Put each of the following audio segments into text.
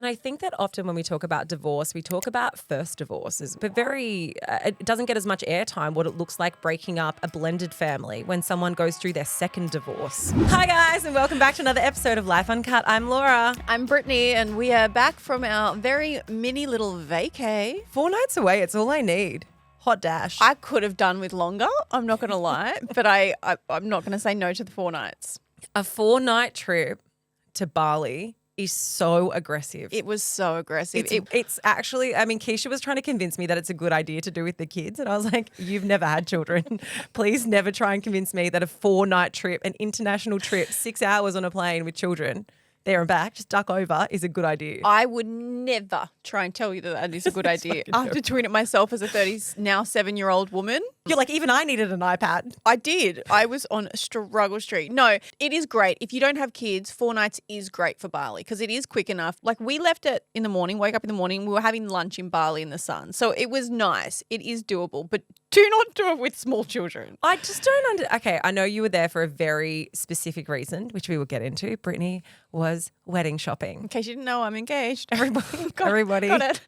And I think that often when we talk about divorce, we talk about first divorces, but it doesn't get as much airtime what it looks like breaking up a blended family when someone goes through their second divorce. Hi guys, and welcome back to another episode of Life Uncut. I'm Laura. I'm Brittany, and we are back from our very mini little vacay. 4 nights away, it's all I need. Hot dash. I could have done with longer, I'm not going to lie, but I'm not going to say no to the 4 nights. A 4-night trip to Bali is so aggressive. It was so aggressive. It's actually, I mean, Keeshia was trying to convince me that it's a good idea to do with the kids. And I was like, you've never had children. Please never try and convince me that a 4-night trip, an international trip, 6 hours on a plane with children, there and back, just duck over, is a good idea. I would never try and tell you that is a good idea. After doing it myself as a 7-year-old woman. You're like, even I needed an iPad. I did. I was on struggle street. No, it is great. If you don't have kids, 4 nights is great for Bali because it is quick enough. Like we left it in the morning, wake up in the morning, we were having lunch in Bali in the sun. So it was nice. It is doable, but do not do it with small children. I just don't okay, I know you were there for a very specific reason, which we will get into. Brittany was wedding shopping. In case you didn't know, I'm engaged. Everybody. Got it.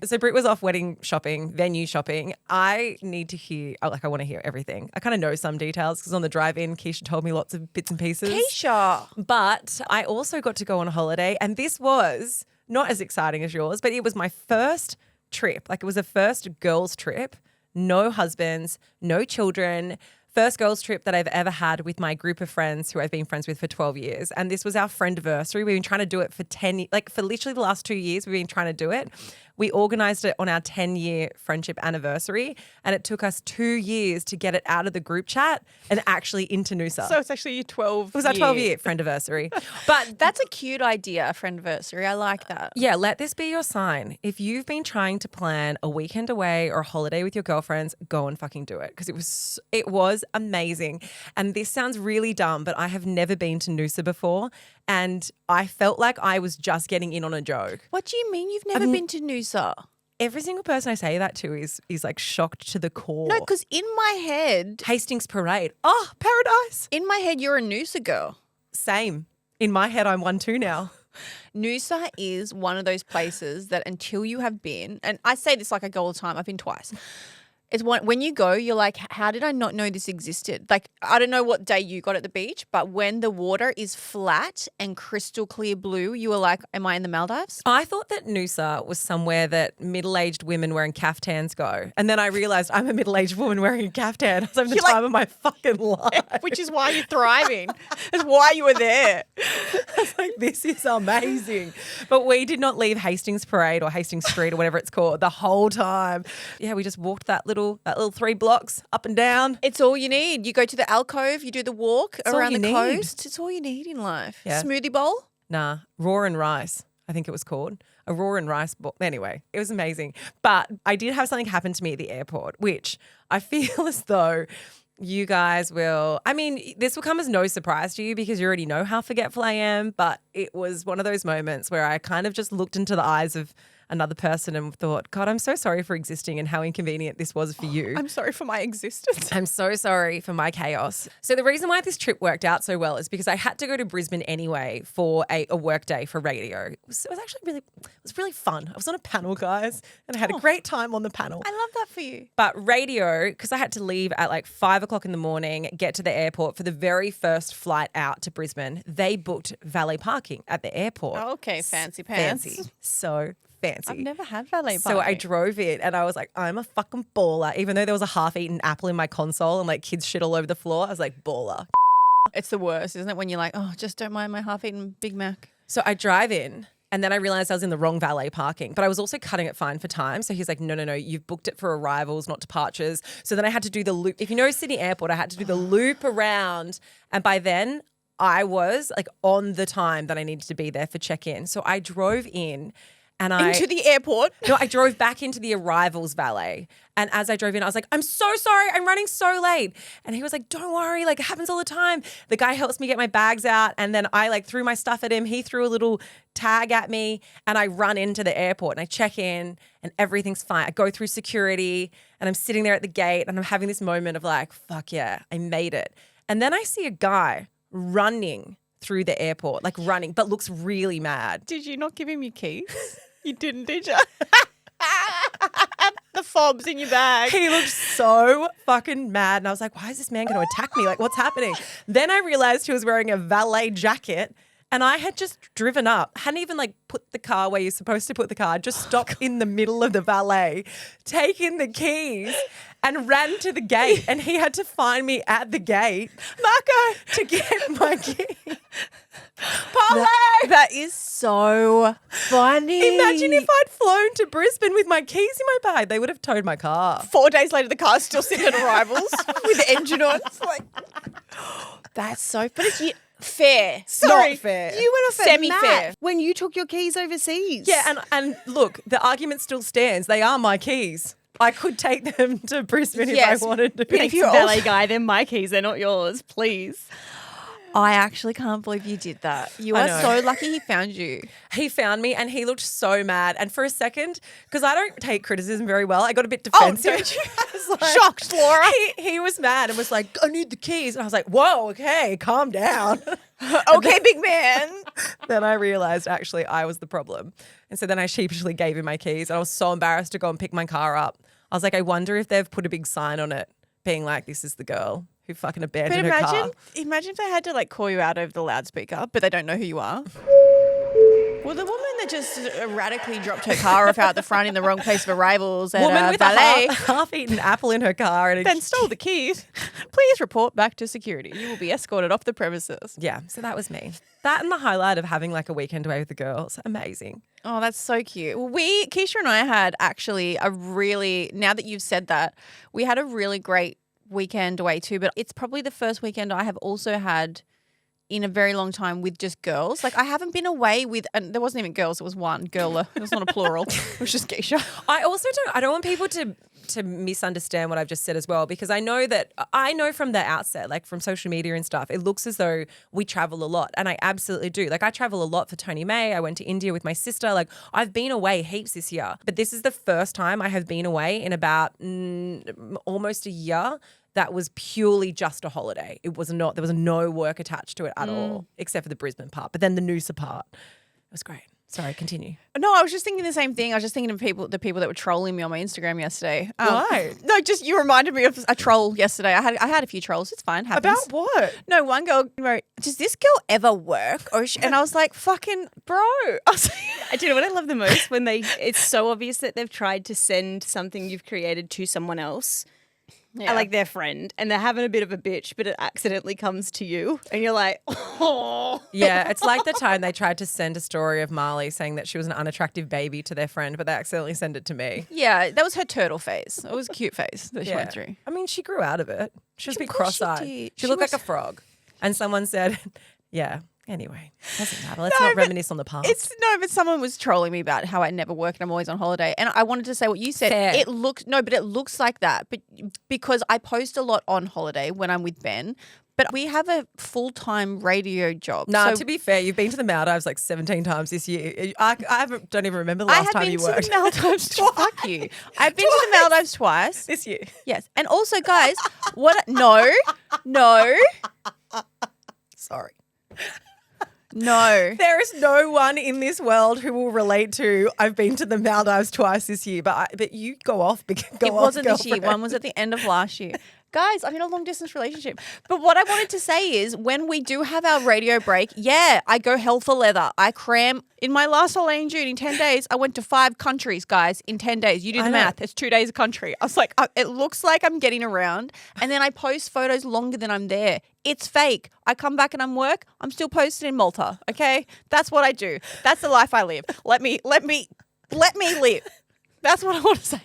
So Britt was off wedding shopping, venue shopping. I need to hear, I want to hear everything. I kind of know some details because on the drive-in, Keeshia told me lots of bits and pieces. Keeshia. But I also got to go on a holiday, and this was not as exciting as yours, but it was my first trip. Like it was a first girls' trip, no husbands, no children. First girls' trip that I've ever had with my group of friends who I've been friends with for 12 years. And this was our friendiversary. We've been trying to do it for 10, like for literally the last 2 years, we've been trying to do it. We organised it on our 10-year friendship anniversary, and it took us 2 years to get it out of the group chat and actually into Noosa. So it's actually your 12 It was our 12-year friendiversary. But that's a cute idea, a friendiversary. I like that. yeah, let this be your sign. If you've been trying to plan a weekend away or a holiday with your girlfriends, go and fucking do it because it was amazing. And this sounds really dumb, but I have never been to Noosa before, and I felt like I was just getting in on a joke. What do you mean you've never been to Noosa? Every single person I say that to is like shocked to the core. No, because in my head, Hastings Parade. Oh, paradise. in my head, you're a Noosa girl. Same. In my head, I'm 1-2 now. Noosa is one of those places that until you have been, and I say this like I go all the time, I've been twice. It's when you go, you're like, how did I not know this existed? Like, I don't know what day you got at the beach, but when the water is flat and crystal clear blue, you were like, am I in the Maldives? I thought that Noosa was somewhere that middle-aged women wearing caftans go. And then I realised I'm a middle-aged woman wearing a caftan. I was having the time of my fucking life. Which is why you're thriving. That's why you were there. I was like, this is amazing. But we did not leave Hastings Parade or Hastings Street or whatever it's called the whole time. Yeah, we just walked that little 3 blocks up and down. It's all you need. You go to the alcove, you do the walk around the need. coast. It's all you need in life. Yeah. Smoothie bowl? Nah, raw and rice, I think it was called. A raw and rice bowl. Anyway, it was amazing. But I did have something happen to me at the airport, which I feel as though you guys will, I mean, this will come as no surprise to you because you already know how forgetful I am, but it was one of those moments where I kind of just looked into the eyes of another person and thought, God, I'm so sorry for existing and how inconvenient this was for you. I'm sorry for my existence. I'm so sorry for my chaos. So the reason why this trip worked out so well is because I had to go to Brisbane anyway for a work day for radio. It was actually really fun. I was on a panel, guys, and I had a great time on the panel. I love that for you. But radio, because I had to leave at like 5 o'clock in the morning, get to the airport for the very first flight out to Brisbane, they booked valet parking at the airport. Okay, fancy pants. Fancy. So fancy. I've never had valet parking. So I drove in and I was like, I'm a fucking baller. Even though there was a half-eaten apple in my console and like kids shit all over the floor, I was like, baller. It's the worst, isn't it? When you're like, oh, just don't mind my half-eaten Big Mac. So I drive in and then I realized I was in the wrong valet parking, but I was also cutting it fine for time. So he's like, no, you've booked it for arrivals, not departures. So then I had to do the loop. If you know Sydney Airport, I had to do the loop around. And by then I was like on the time that I needed to be there for check-in. So I drove in. And into the airport? No, I drove back into the arrivals valet. And as I drove in, I was like, I'm so sorry. I'm running so late. And he was like, don't worry. Like, it happens all the time. The guy helps me get my bags out. And then I like threw my stuff at him. He threw a little tag at me and I run into the airport and I check in and everything's fine. I go through security and I'm sitting there at the gate and I'm having this moment of like, fuck yeah, I made it. And then I see a guy running through the airport, like running, but looks really mad. Did you not give him your keys? You didn't, did you? The fobs in your bag. He looked so fucking mad. And I was like, why is this man going to attack me? Like, what's happening? Then I realized he was wearing a valet jacket. And I had just driven up, hadn't even like put the car where you're supposed to put the car, just stopped in the middle of the valet, taken the keys and ran to the gate. And he had to find me at the gate, Marco, to get my keys. Polly! That is so funny. Imagine if I'd flown to Brisbane with my keys in my bag. They would have towed my car. 4 days later, the car's still sitting at arrivals with the engine on. It's like, that's so, but it's fair. Sorry. Not fair. You went off Semi-fair. at when you took your keys overseas. Yeah, and look, the argument still stands. They are my keys. I could take them to Brisbane if I wanted to. But if you're a valet guy, they're my keys. They're not yours. Please. I actually can't believe you did that. You are so lucky he found you. He found me and he looked so mad. And for a second, because I don't take criticism very well, I got a bit defensive. Oh, don't you? I was like, shocked, Laura. He was mad and was like, I need the keys. And I was like, whoa, okay, calm down. Okay, big man. Then I realized actually I was the problem. And so then I sheepishly gave him my keys. And I was so embarrassed to go and pick my car up. I was like, I wonder if they've put a big sign on it being like, this is the girl who fucking abandoned her car. Imagine if they had to like call you out over the loudspeaker, but they don't know who you are. Well, the woman that just erratically dropped her car off out the front in the wrong place of arrivals at Woman with valet, a half-eaten apple in her car. And then stole the keys. Please report back to security. You will be escorted off the premises. Yeah, so that was me. That and the highlight of having like a weekend away with the girls. Amazing. Oh, that's so cute. Well, Keeshia and I had actually now that you've said that, we had a really great weekend away too, but it's probably the first weekend I have also had in a very long time with just girls. Like I haven't been away with, and there wasn't even girls, it was one girl. It was not a plural. It was just Keeshia. I don't want people to misunderstand what I've just said as well, because I know from the outset, like from social media and stuff, it looks as though we travel a lot, and I absolutely do. Like I travel a lot for Tony May. I went to India with my sister. Like I've been away heaps this year, but this is the first time I have been away in about almost a year that was purely just a holiday. It was not, there was no work attached to it at all, except for the Brisbane part. But then the Noosa part, it was great. Sorry, continue. No, I was just thinking the same thing. I was just thinking of the people that were trolling me on my Instagram yesterday. Why? No, just you reminded me of a troll yesterday. I had a few trolls. It's fine. Happens. About what? No, one girl wrote, "Does this girl ever work?" And I was like, "Fucking bro." I was like, Do you know what I love the most? When it's so obvious that they've tried to send something you've created to someone else. Yeah. Like their friend, and they're having a bit of a bitch, but it accidentally comes to you, and you're like, oh. Yeah, it's like the time they tried to send a story of Marley saying that she was an unattractive baby to their friend, but they accidentally sent it to me. Yeah, that was her turtle phase. It was a cute phase that she went through. I mean, she grew out of it. She was a bit Of course she cross-eyed. did. She She looked was- like a frog. And someone said, yeah, anyway, doesn't matter. Let's not reminisce on the past. But someone was trolling me about how I never work and I'm always on holiday. And I wanted to say what you said. Fair. It looks like that. But because I post a lot on holiday when I'm with Ben, but we have a full-time radio job. To be fair, you've been to the Maldives like 17 times this year. Don't even remember the last time you worked. I have been to the Maldives twice. Fuck you. I've been to the Maldives twice. This year. Yes. And also, guys, no. Sorry. No. There is no one in this world who will relate to I've been to the Maldives twice this year, but you go off. It wasn't this year. One was at the end of last year. Guys, I'm in a long distance relationship. But what I wanted to say is when we do have our radio break, I go hell for leather. I cram. In my last holiday in June, in 10 days, I went to 5 countries, guys, in 10 days. You do the math. It's 2 days a country. I was like, it looks like I'm getting around. And then I post photos longer than I'm there. It's fake. I come back and I'm work. I'm still posted in Malta. Okay? That's what I do. That's the life I live. Let me live. That's what I want to say.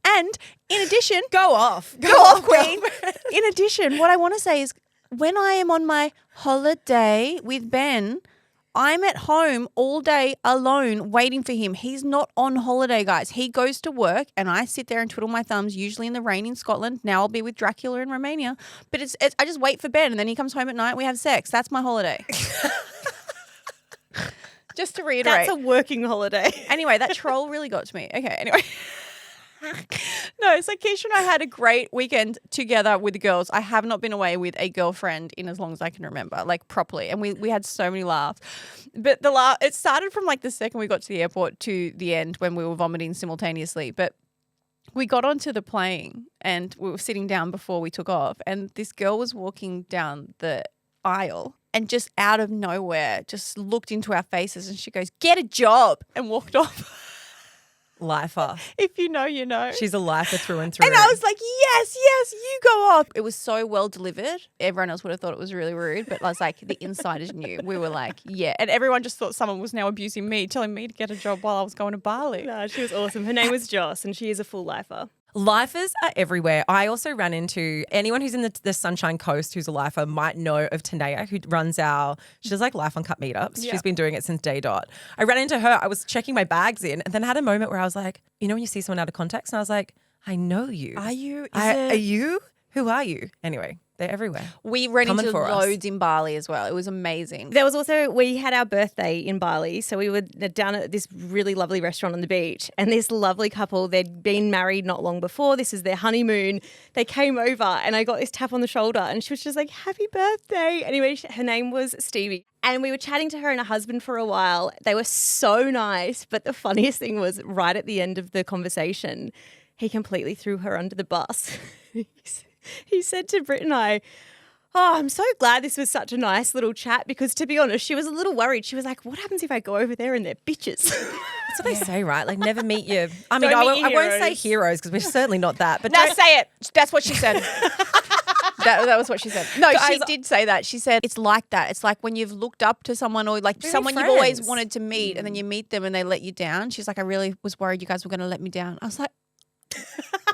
And in addition, Go off, Queen. In addition, what I want to say is when I am on my holiday with Ben, I'm at home all day alone waiting for him. He's not on holiday, guys. He goes to work and I sit there and twiddle my thumbs, usually in the rain in Scotland. Now I'll be with Dracula in Romania. But I just wait for Ben and then he comes home at night. We have sex. That's my holiday. Just to reiterate. That's a working holiday. Anyway, that troll really got to me. Okay, anyway. No, so Keeshia and I had a great weekend together with the girls. I have not been away with a girlfriend in as long as I can remember, like properly. And we had so many laughs. But it started from like the second we got to the airport to the end when we were vomiting simultaneously. But we got onto the plane and we were sitting down before we took off. And this girl was walking down the aisle and just out of nowhere just looked into our faces and she goes, "Get a job," and walked off. Lifer. If you know, you know. She's a lifer through and through. And I was like, yes, you go off. It was so well delivered. Everyone else would have thought it was really rude, but I was like, the insiders knew. We were like, yeah. And everyone just thought someone was now abusing me, telling me to get a job while I was going to Bali. No, she was awesome. Her name was Joss and she is a full lifer. Lifers are everywhere. I also ran into anyone who's in the Sunshine Coast who's a lifer might know of Tanea, who runs she does like Life Uncut meetups. Yeah. She's been doing it since day dot. I ran into her. I was checking my bags in and then I had a moment where I was like, you know when you see someone out of context? And I was like, I know you. Are you? Are you? Who are you? Anyway, they're everywhere. We ran into loads in Bali as well. It was amazing. There was also, we had our birthday in Bali. So we were down at this really lovely restaurant on the beach. And this lovely couple, they'd been married not long before. This is their honeymoon. They came over and I got this tap on the shoulder and she was just like, "Happy birthday." Anyway, her name was Stevie. And we were chatting to her and her husband for a while. They were so nice. But the funniest thing was right at the end of the conversation, he completely threw her under the bus. He said to Britt and I, "Oh, I'm so glad this was such a nice little chat," because to be honest, she was a little worried. She was like, "What happens if I go over there and they're bitches?" That's what they say, right? Like never meet your, I mean, Don't meet your I won't say heroes because we're certainly not that. But now say it. That's what she said. That was what she said. No, she did say that. She said it's like that. It's like when you've looked up to someone or like someone you've always wanted to meet and then you meet them and they let you down. She's like, "I really was worried you guys were going to let me down." I was like,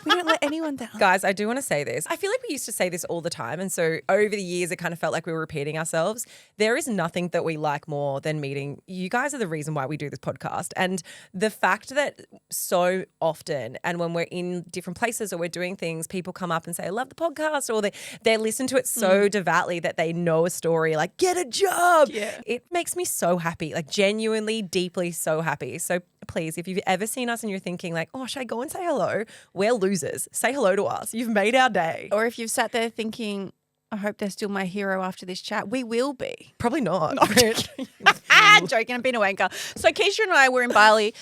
we don't let anyone down. Guys, I do want to say this. I feel like we used to say this all the time. And so over the years, it kind of felt like we were repeating ourselves. There is nothing that we like more than meeting. You guys are the reason why we do this podcast. And the fact that so often, and when we're in different places or we're doing things, people come up and say, "I love the podcast," or they listen to it so devoutly that they know a story like, "Get a job." Yeah. It makes me so happy, like genuinely, deeply so happy. So please, if you've ever seen us and you're thinking like, "Oh, should I go and say hello?" We're losers. Say hello to us. You've made our day. Or if you've sat there thinking, "I hope they're still my hero after this chat," we will be. Probably not. Joking, I'm being a wanker. So Keeshia and I were in Bali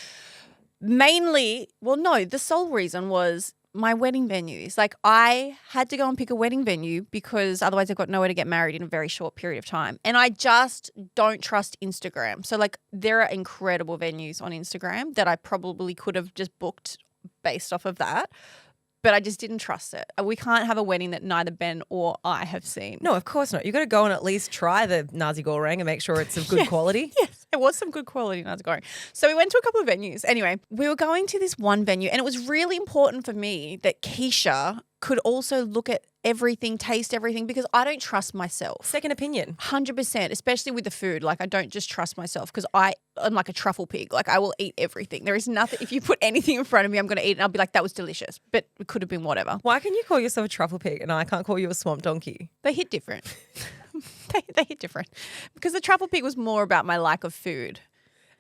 mainly, the sole reason was my wedding venues. Like I had to go and pick a wedding venue because otherwise I've got nowhere to get married in a very short period of time. And I just don't trust Instagram. So like there are incredible venues on Instagram that I probably could have just booked based off of that. But I just didn't trust it. We can't have a wedding that neither Ben or I have seen. No, of course not. You got to go and at least try the nasi goreng and make sure it's of good quality. Yes, it was some good quality nasi goreng. So we went to a couple of venues. Anyway, we were going to this one venue and it was really important for me that Keeshia could also look at everything, taste everything, because I don't trust myself. Second opinion. 100%, especially with the food. Like I don't just trust myself because I'm like a truffle pig. Like I will eat everything. There is nothing, if you put anything in front of me, I'm going to eat it and I'll be like, "That was delicious." But it could have been whatever. Why can you call yourself a truffle pig and I can't call you a swamp donkey? They hit different. they hit different. Because the truffle pig was more about my lack of food.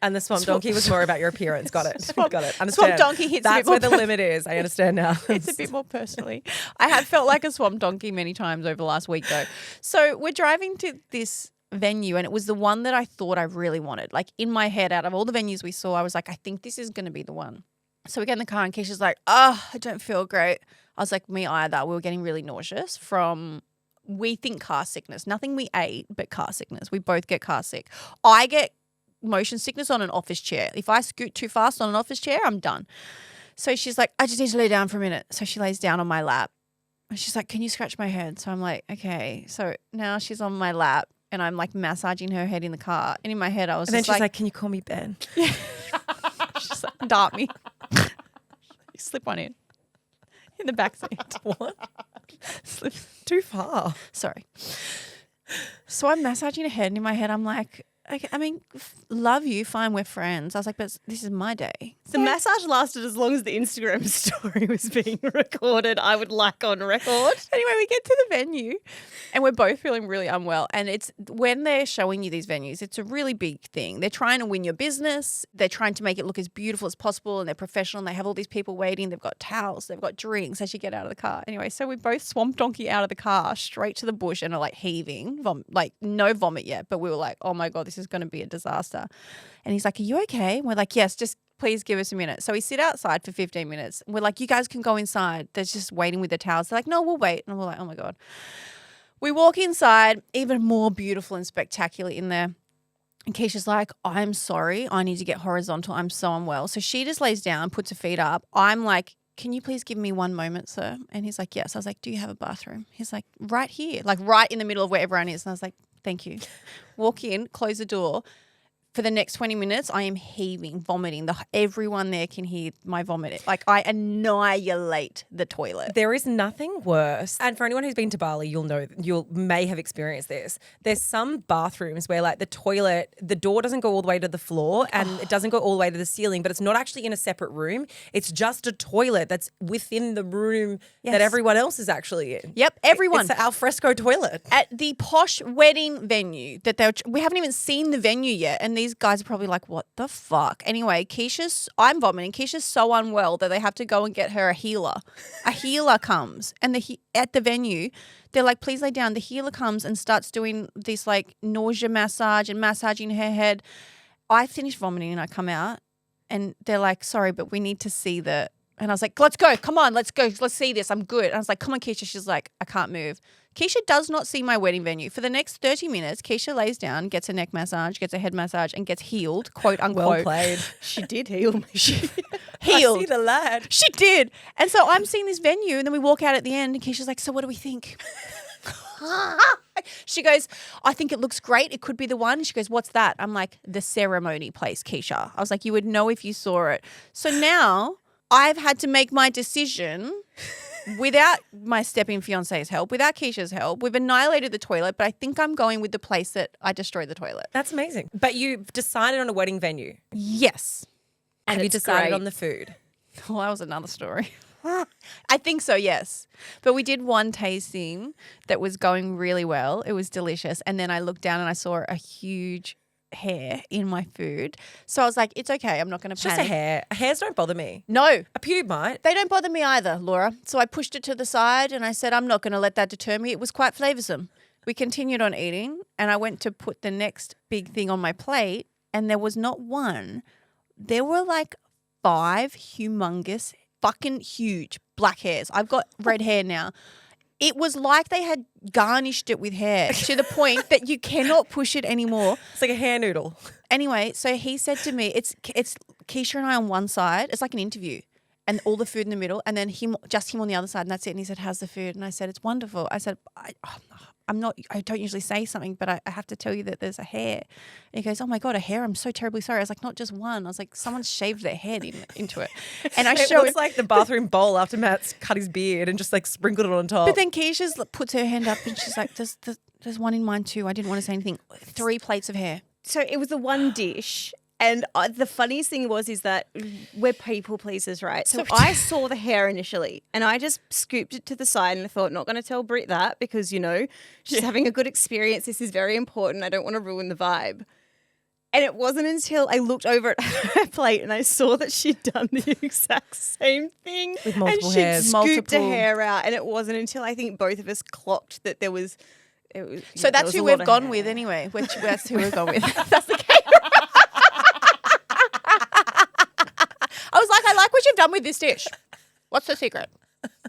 And the swamp donkey was more about your appearance. Got it. Got it. Understand. Swamp donkey hits That's a where bit the limit is. I understand now. It's a bit more personally. I have felt like a swamp donkey many times over the last week though. So we're driving to this venue and it was the one that I thought I really wanted. Like in my head, out of all the venues we saw, I was like, I think this is going to be the one. So we get in the car and Keisha's like, "Oh, I don't feel great." I was like, "Me either." We were getting really nauseous from, we think car sickness. Nothing we ate, but car sickness. We both get car sick. I get motion sickness on an office chair. If I scoot too fast on an office chair, I'm done. So she's like, "I just need to lay down for a minute." So she lays down on my lap. And she's like, "Can you scratch my head?" So I'm like, okay. So now she's on my lap and I'm like massaging her head in the car. And in my head, I was And then just she's like, "Can you call me Ben?" Yeah. She's like, "Dart me." You slip one in the back seat. What? Slip too far. Sorry. So I'm massaging her head and in my head, I'm like, okay, I mean, love you, fine, we're friends. I was like, but this is my day. The massage lasted as long as the Instagram story was being recorded. I would like on record. Anyway, we get to the venue and we're both feeling really unwell. And it's when they're showing you these venues, it's a really big thing. They're trying to win your business. They're trying to make it look as beautiful as possible and they're professional and they have all these people waiting. They've got towels. They've got drinks as you get out of the car. Anyway, so we both swamp donkey out of the car straight to the bush and are like heaving, like no vomit yet. But we were like, oh my God, this is going to be a disaster. And he's like, are you okay? And we're like, yes, just please give us a minute. So we sit outside for 15 minutes. We're like, you guys can go inside. They're just waiting with the towels. They're like, no, we'll wait. And we're like, oh my God. We walk inside, even more beautiful and spectacular in there. And Keisha's like, I'm sorry. I need to get horizontal. I'm so unwell. So she just lays down, puts her feet up. I'm like, can you please give me one moment, sir? And he's like, yes. I was like, do you have a bathroom? He's like, right here, like right in the middle of where everyone is. And I was like, thank you. Walk in, close the door. For the next 20 minutes, I am heaving, vomiting. Everyone there can hear my vomit. Like I annihilate the toilet. There is nothing worse. And for anyone who's been to Bali, you may have experienced this. There's some bathrooms where like the toilet, the door doesn't go all the way to the floor and it doesn't go all the way to the ceiling, but it's not actually in a separate room. It's just a toilet that's within the room that everyone else is actually in. Yep, everyone. It's an alfresco toilet. At the posh wedding venue that we haven't even seen the venue yet. And these guys are probably like, what the fuck? Anyway, I'm vomiting. Keisha's so unwell that they have to go and get her a healer. A healer comes and at the venue, they're like, please lay down. The healer comes and starts doing this like nausea massage and massaging her head. I finish vomiting and I come out and they're like, sorry, but we need to see the... And I was like, let's go. Come on, let's go. Let's see this. I'm good. And I was like, come on, Keisha. She's like, I can't move. Keisha does not see my wedding venue. For the next 30 minutes, Keisha lays down, gets a neck massage, gets a head massage, and gets healed, quote unquote. Well played. She did heal me. Healed. I see the lad. She did. And so I'm seeing this venue, and then we walk out at the end, and Keisha's like, so what do we think? She goes, I think it looks great. It could be the one. She goes, what's that? I'm like, the ceremony place, Keisha. I was like, you would know if you saw it. So now I've had to make my decision without my step-in fiance's help, without Keisha's help. We've annihilated the toilet, but I think I'm going with the place that I destroyed the toilet. That's amazing. But you've decided on a wedding venue. Yes. And have you decided great. on the food? Well, that was another story. I think so, yes. But we did one tasting that was going really well. It was delicious. And then I looked down and I saw a huge hair in my food. So I was like, it's okay. I'm not going to panic. Just a hair. Hairs don't bother me. No. A pube might. They don't bother me either, Laura. So I pushed it to the side and I said, I'm not going to let that deter me. It was quite flavoursome. We continued on eating and I went to put the next big thing on my plate and there was not one. There were like 5 humongous, fucking huge black hairs. I've got red hair now. It was like they had garnished it with hair to the point that you cannot push it anymore. It's like a hair noodle. Anyway, so he said to me, it's Keisha and I on one side. It's like an interview and all the food in the middle and then just him on the other side and that's it. And he said, how's the food? And I said, it's wonderful. I said, I don't usually say something, but I have to tell you that there's a hair. And he goes, oh my God, a hair. I'm so terribly sorry. I was like, not just one. I was like, someone's shaved their head into it. And I It showed looks like the bathroom bowl after Matt's cut his beard and just like sprinkled it on top. But then Keisha puts her hand up and she's like, there's one in mine too. I didn't want to say anything. 3 plates of hair. So it was the one dish. And the funniest thing is that we're people pleasers, right? So I saw the hair initially and I just scooped it to the side and I thought, not going to tell Britt that because, you know, she's having a good experience. This is very important. I don't want to ruin the vibe. And it wasn't until I looked over at her plate and I saw that she'd done the exact same thing. With multiple and she'd hairs. scooped her hair out. And it wasn't until I think both of us clocked that there was... So that's who we've gone with anyway. That's who we've gone with. That's the case. I was like, I like what you've done with this dish. What's the secret?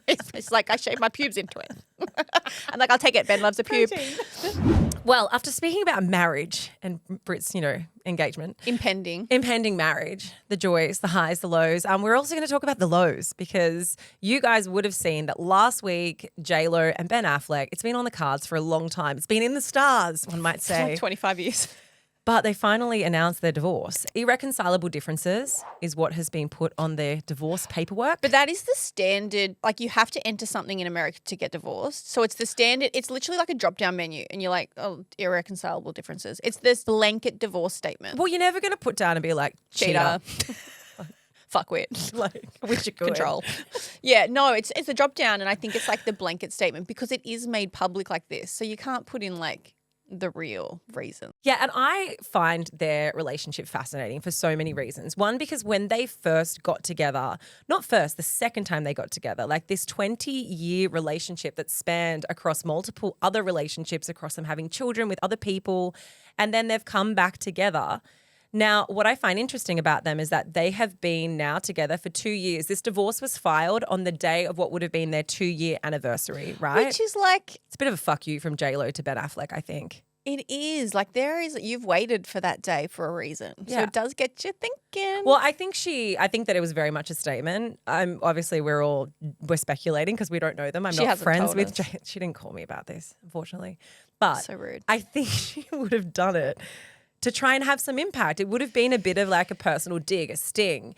It's like I shaved my pubes into it. I'm like, I'll take it. Ben loves a pube. Well, after speaking about marriage and Britt's, engagement. Impending marriage, the joys, the highs, the lows. We're also going to talk about the lows because you guys would have seen that last week, JLo and Ben Affleck, it's been on the cards for a long time. It's been in the stars, one might say. Like 25 years. But they finally announced their divorce. Irreconcilable differences is what has been put on their divorce paperwork. But that is the standard. Like you have to enter something in America to get divorced. So it's the standard. It's literally like a drop-down menu and you're like, oh, irreconcilable differences. It's this blanket divorce statement. Well, you're never going to put down and be like, cheater. fuckwit. Like, I wish you could. Control. Yeah, no, it's a drop down, and I think it's like the blanket statement because it is made public like this. So you can't put in like the real reason. Yeah, and I find their relationship fascinating for so many reasons. One, because when they first got together, not first, the second time they got together, like this 20-year relationship that spanned across multiple other relationships, across them having children with other people, and then they've come back together. Now, what I find interesting about them is that they have been now together for 2 years. This divorce was filed on the day of what would have been their 2-year anniversary, right? Which is like, It's a bit of a fuck you from JLo to Ben Affleck, I think. it is like you've waited for that day for a reason. So Yeah. it does get you thinking. Well, I think that it was very much a statement. Obviously we're speculating because we don't know them. I'm She not hasn't friends told with us. Jay. She didn't call me about this, unfortunately. But So rude. I think she would have done it to try and have some impact. It would have been a bit of like a personal dig, a sting.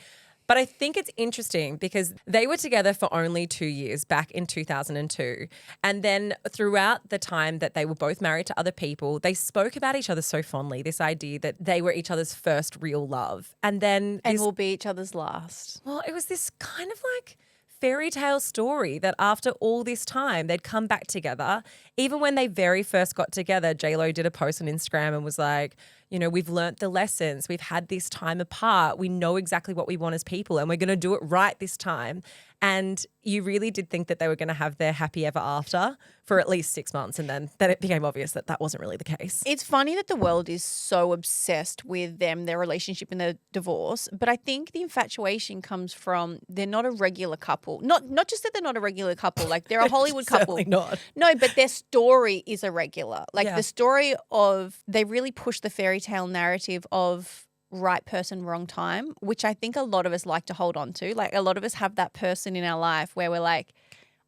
But I think it's interesting because they were together for only 2 years back in 2002. And then throughout the time that they were both married to other people, they spoke about each other so fondly, this idea that they were each other's first real love. And then And this, will be each other's last. well, it was this kind of like fairy tale story that after all this time, they'd come back together. Even when they very first got together, JLo did a post on Instagram and was like, you know, we've learnt the lessons. We've had this time apart. We know exactly what we want as people and we're going to do it right this time. And you really did think that they were going to have their happy ever after for at least 6 months. And then it became obvious that that wasn't really the case. It's funny that the world is so obsessed with them, their relationship and their divorce. But I think the infatuation comes from they're not a regular couple. Not just that they're not a regular couple, like they're a Hollywood couple. Certainly not. No, but their story is irregular. Like Yeah. the story of they really push the fairy tale narrative of right person, wrong time, which I think a lot of us like to hold on to. Like a lot of us have that person in our life where we're like,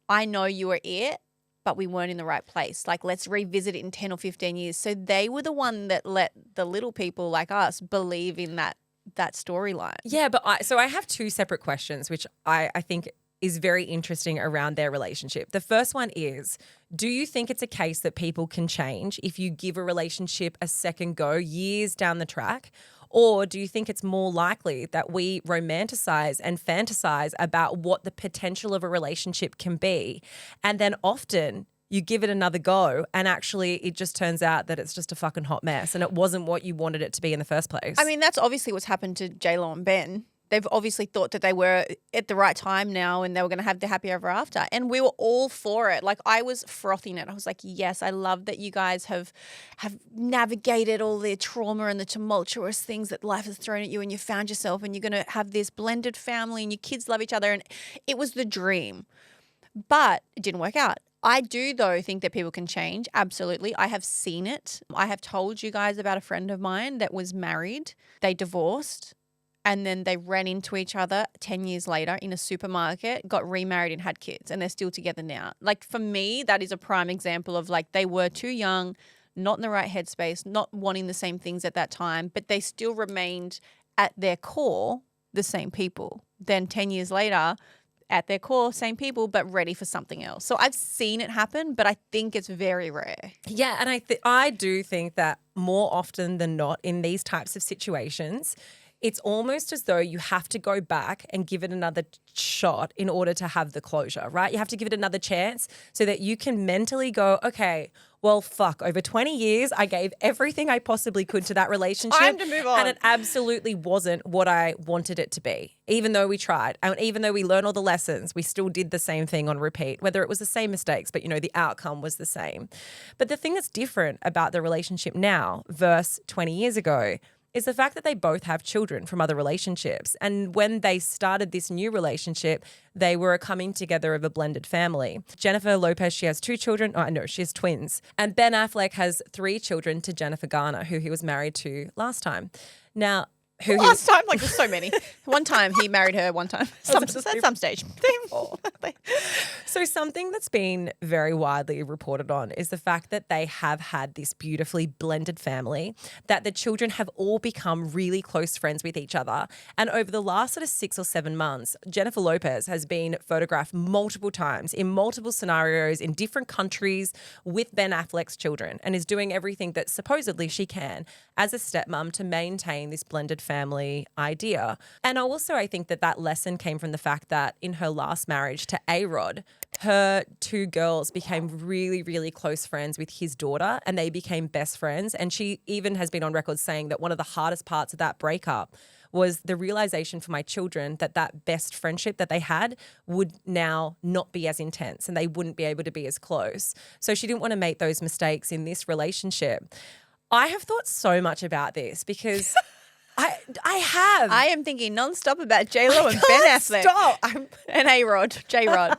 I know you were it, but we weren't in the right place. Like let's revisit it in 10 or 15 years. So they were the one that let the little people like us believe in that storyline. Yeah, but I have two separate questions, which I think is very interesting around their relationship. The first one is, do you think it's a case that people can change if you give a relationship a second go years down the track? Or do you think it's more likely that we romanticize and fantasize about what the potential of a relationship can be? And then often you give it another go and actually it just turns out that it's just a fucking hot mess and it wasn't what you wanted it to be in the first place. I mean, that's obviously what's happened to JLo and Ben. They've obviously thought that they were at the right time now and they were going to have the happy ever after. And we were all for it. Like I was frothing it. I was like, yes, I love that you guys have navigated all the trauma and the tumultuous things that life has thrown at you and you found yourself and you're going to have this blended family and your kids love each other. And it was the dream. But it didn't work out. I do, though, think that people can change. Absolutely. I have seen it. I have told you guys about a friend of mine that was married. They divorced. And then they ran into each other 10 years later in a supermarket, got remarried and had kids, and they're still together now. Like for me, that is a prime example of like they were too young, not in the right headspace, not wanting the same things at that time, but they still remained at their core the same people. Then 10 years later, at their core, same people, but ready for something else. So I've seen it happen, but I think it's very rare. Yeah, and I do think that more often than not in these types of situations, it's almost as though you have to go back and give it another shot in order to have the closure, right? You have to give it another chance so that you can mentally go, okay, well, fuck, over 20 years, I gave everything I possibly could to that relationship. Time to move on. And it absolutely wasn't what I wanted it to be. Even though we tried and even though we learned all the lessons, we still did the same thing on repeat, whether it was the same mistakes, but, you know, the outcome was the same. But the thing that's different about the relationship now versus 20 years ago is the fact that they both have children from other relationships. And when they started this new relationship, they were a coming together of a blended family. Jennifer Lopez, she has 2 children. Oh, no, she has twins. And Ben Affleck has 3 children to Jennifer Garner, who he was married to last time. Now, Last time, like there's so many. One time he married her. One time, at some stage. So something that's been very widely reported on is the fact that they have had this beautifully blended family, that the children have all become really close friends with each other. And over the last sort of 6 or 7 months, Jennifer Lopez has been photographed multiple times in multiple scenarios in different countries with Ben Affleck's children and is doing everything that supposedly she can as a stepmom to maintain this blended family idea. And also I think that lesson came from the fact that in her last marriage to A-Rod, her two girls became really, really close friends with his daughter and they became best friends. And she even has been on record saying that one of the hardest parts of that breakup was the realization for my children that best friendship that they had would now not be as intense and they wouldn't be able to be as close. So she didn't want to make those mistakes in this relationship. I have thought so much about this because I have. I am thinking nonstop about JLo and Ben Affleck. Stop. And A-Rod, J-Rod.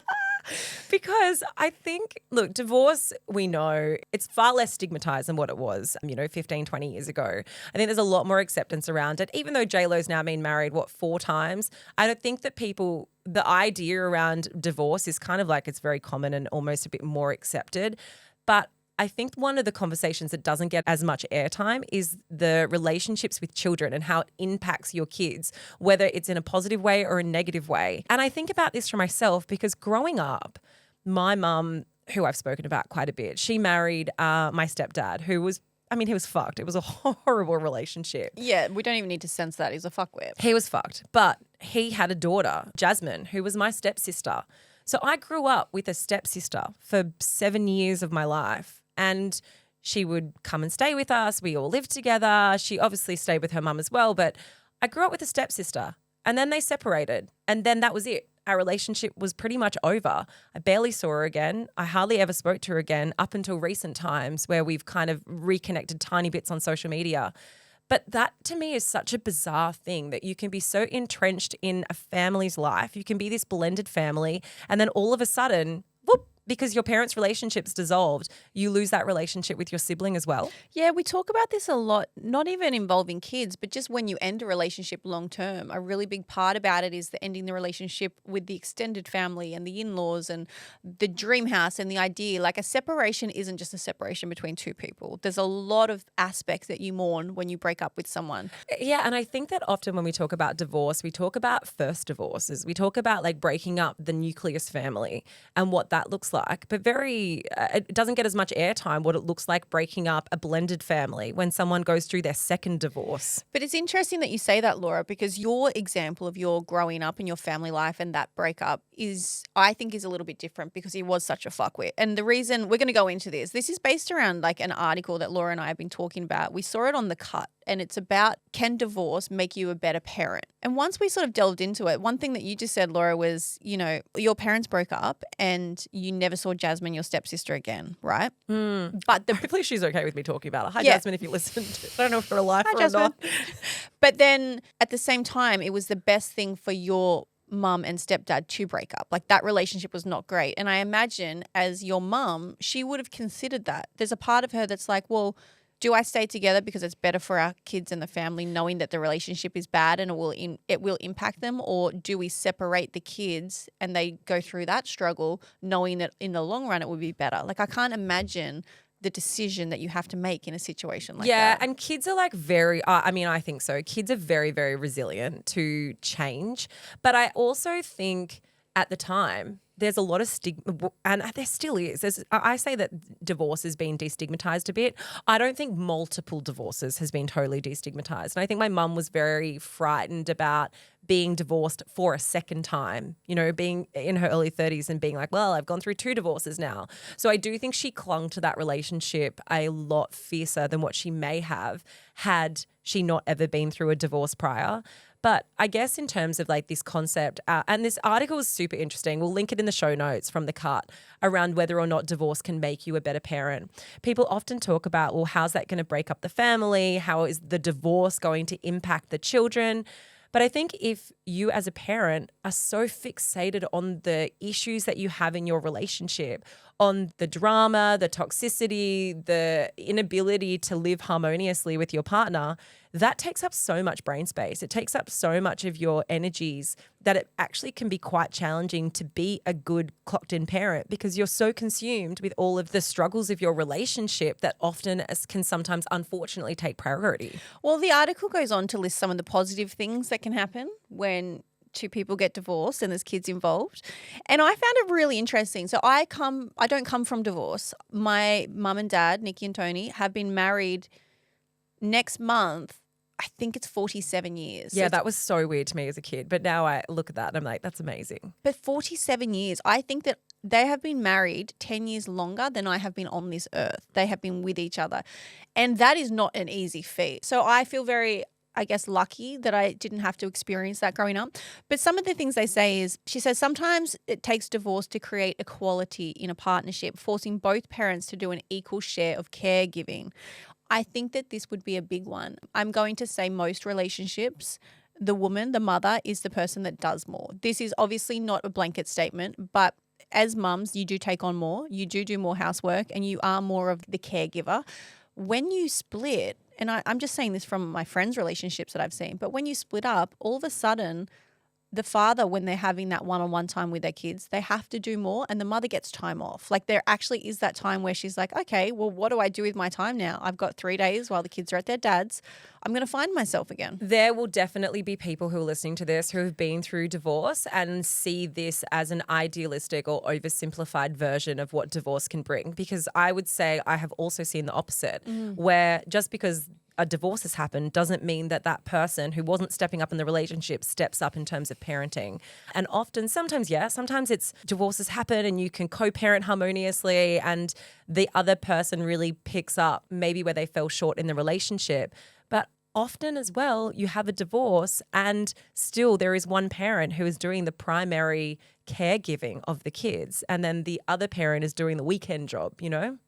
Because I think, look, divorce, we know it's far less stigmatized than what it was, 15, 20 years ago. I think there's a lot more acceptance around it. Even though JLo's now been married, 4 times, I don't think that the idea around divorce is kind of like it's very common and almost a bit more accepted. But I think one of the conversations that doesn't get as much airtime is the relationships with children and how it impacts your kids, whether it's in a positive way or a negative way. And I think about this for myself because growing up, my mum, who I've spoken about quite a bit, she married my stepdad, who was, he was fucked. It was a horrible relationship. Yeah, we don't even need to sense that. He's a fuckwit. He was fucked. But he had a daughter, Jasmine, who was my stepsister. So I grew up with a stepsister for 7 years of my life. And she would come and stay with us. We all lived together. She obviously stayed with her mum as well. But I grew up with a stepsister and then they separated. And then that was it. Our relationship was pretty much over. I barely saw her again. I hardly ever spoke to her again up until recent times where we've kind of reconnected tiny bits on social media. But that to me is such a bizarre thing that you can be so entrenched in a family's life. You can be this blended family and then all of a sudden, whoop, because your parents' relationship's dissolved, you lose that relationship with your sibling as well. Yeah, we talk about this a lot, not even involving kids, but just when you end a relationship long term. A really big part about it is the ending the relationship with the extended family and the in-laws and the dream house and the idea. Like a separation isn't just a separation between two people. There's a lot of aspects that you mourn when you break up with someone. Yeah, and I think that often when we talk about divorce, we talk about first divorces. We talk about like breaking up the nucleus family and what that looks like. But it doesn't get as much airtime what it looks like breaking up a blended family when someone goes through their second divorce. But it's interesting that you say that, Laura, because your example of your growing up in your family life and that breakup I think is a little bit different because he was such a fuckwit. And the reason we're going to go into this is based around like an article that Laura and I have been talking about. We saw it on The Cut. And it's about, can divorce make you a better parent? And once we sort of delved into it, one thing that you just said, Laura, was, your parents broke up and you never saw Jasmine, your stepsister, again, right? But hopefully she's okay with me talking about it. Hi, Yeah. Jasmine, if you listen. I don't know if you're alive or Jasmine. not. But then at the same time, it was the best thing for your mum and stepdad to break up. Like that relationship was not great. And I imagine as your mum, she would have considered that. There's a part of her that's like, well, do I stay together because it's better for our kids and the family knowing that the relationship is bad and it will impact them? Or do we separate the kids and they go through that struggle knowing that in the long run it would be better? Like I can't imagine the decision that you have to make in a situation like that. Yeah, and kids are like I think so. Kids are very, very resilient to change. But I also think at the time, there's a lot of stigma, and there still is. I say that divorce has been destigmatized a bit. I don't think multiple divorces has been totally destigmatized. And I think my mum was very frightened about being divorced for a second time, being in her early 30s and being like, well, I've gone through 2 divorces now. So I do think she clung to that relationship a lot fiercer than what she may have had she not ever been through a divorce prior. But I guess in terms of like this concept, and this article is super interesting. We'll link it in the show notes from The Cut around whether or not divorce can make you a better parent. People often talk about, well, how's that going to break up the family? How is the divorce going to impact the children? But I think if you as a parent are so fixated on the issues that you have in your relationship, on the drama, the toxicity, the inability to live harmoniously with your partner, that takes up so much brain space. It takes up so much of your energies that it actually can be quite challenging to be a good clocked-in parent because you're so consumed with all of the struggles of your relationship that often can sometimes unfortunately take priority. Well, the article goes on to list some of the positive things that can happen when 2 people get divorced and there's kids involved. And I found it really interesting. So I don't come from divorce. My mum and dad, Nikki and Tony, have been married next month I think it's 47 years. Yeah, So that was so weird to me as a kid. But now I look at that and I'm like, that's amazing. But 47 years, I think that they have been married 10 years longer than I have been on this earth. They have been with each other. And that is not an easy feat. So I feel very, I guess, lucky that I didn't have to experience that growing up. But some of the things they say is, she says, sometimes it takes divorce to create equality in a partnership, forcing both parents to do an equal share of caregiving. I think that this would be a big one. I'm going to say most relationships, the woman, the mother, is the person that does more. This is obviously not a blanket statement, but as mums, you do take on more, you do more housework, and you are more of the caregiver. When you split, and I'm just saying this from my friends' relationships that I've seen, but when you split up, all of a sudden, the father, when they're having that one-on-one time with their kids, they have to do more, and the mother gets time off. Like, there actually is that time where she's like, okay, well, what do I do with my time now? I've got 3 days while the kids are at their dad's. I'm going to find myself again. There will definitely be people who are listening to this who have been through divorce and see this as an idealistic or oversimplified version of what divorce can bring. Because I would say I have also seen the opposite, where just because a divorce has happened doesn't mean that that person who wasn't stepping up in the relationship steps up in terms of parenting. And often, sometimes it's divorces happen and you can co-parent harmoniously and the other person really picks up maybe where they fell short in the relationship. But often as well, you have a divorce and still there is one parent who is doing the primary caregiving of the kids and then the other parent is doing the weekend job, you know?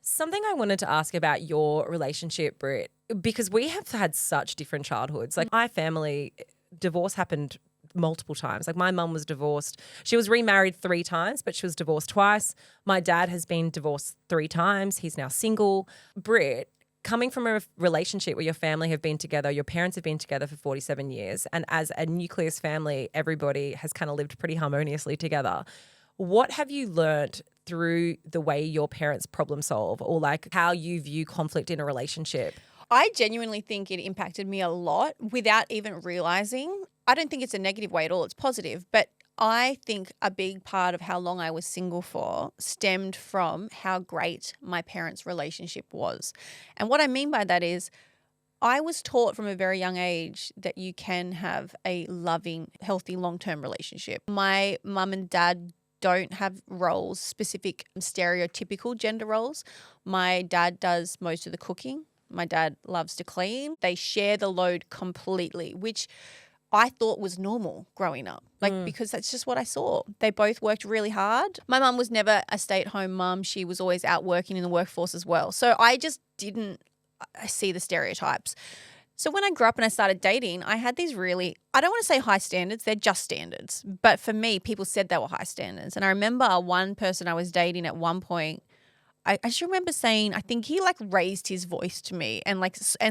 Something I wanted to ask about your relationship, Britt, because we have had such different childhoods. Like my family, divorce happened multiple times. Like my mum was divorced. She was remarried 3 times, but she was divorced twice. My dad has been divorced 3 times. He's now single. Britt, coming from a relationship where your family have been together, your parents have been together for 47 years, and as a nucleus family, everybody has kind of lived pretty harmoniously together. What have you learnt through the way your parents problem solve or like how you view conflict in a relationship? I genuinely think it impacted me a lot without even realizing. I don't think it's a negative way at all. It's positive. But I think a big part of how long I was single for stemmed from how great my parents' relationship was. And what I mean by that is I was taught from a very young age that you can have a loving, healthy, long-term relationship. My mum and dad don't have roles, specific stereotypical gender roles. My dad does most of the cooking. My dad loves to clean. They share the load completely, which I thought was normal growing up, because that's just what I saw. They both worked really hard. My mum was never a stay-at-home mum. She was always out working in the workforce as well. So I just didn't see the stereotypes. So when I grew up and I started dating, I had these really, I don't want to say high standards, they're just standards. But for me, people said they were high standards. And I remember one person I was dating at one point, I just remember saying, I think he like raised his voice to me and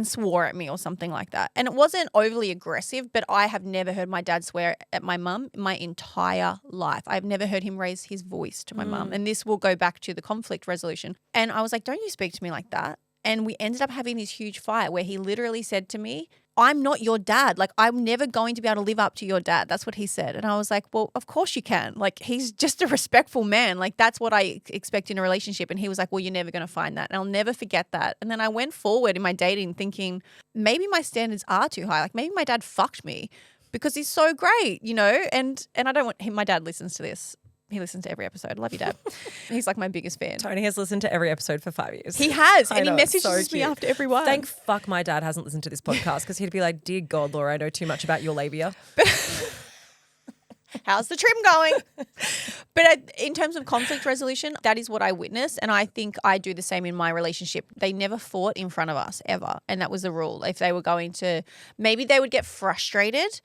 swore at me or something like that. And it wasn't overly aggressive, but I have never heard my dad swear at my mum my entire life. I've never heard him raise his voice to my mum. And this will go back to the conflict resolution. And I was like, don't you speak to me like that. And we ended up having this huge fight where he literally said to me, I'm not your dad. Like, I'm never going to be able to live up to your dad. That's what he said. And I was like, well, of course you can. Like, he's just a respectful man. Like, that's what I expect in a relationship. And he was like, well, you're never going to find that. And I'll never forget that. And then I went forward in my dating thinking, maybe my standards are too high. Like, maybe my dad fucked me because he's so great, you know? And I don't want him, my dad listens to this. He listens to every episode. I love you, Dad. He's like my biggest fan. Tony has listened to every episode for 5 years. He has. I And know, he it's messages so me cute. after every one. Thank fuck my dad hasn't listened to this podcast because he'd be like, dear God, Laura, I know too much about your labia. How's the trim going? But in terms of conflict resolution, that is what I witnessed. And I think I do the same in my relationship. They never fought in front of us ever. And that was the rule. If they were going to, maybe they would get frustrated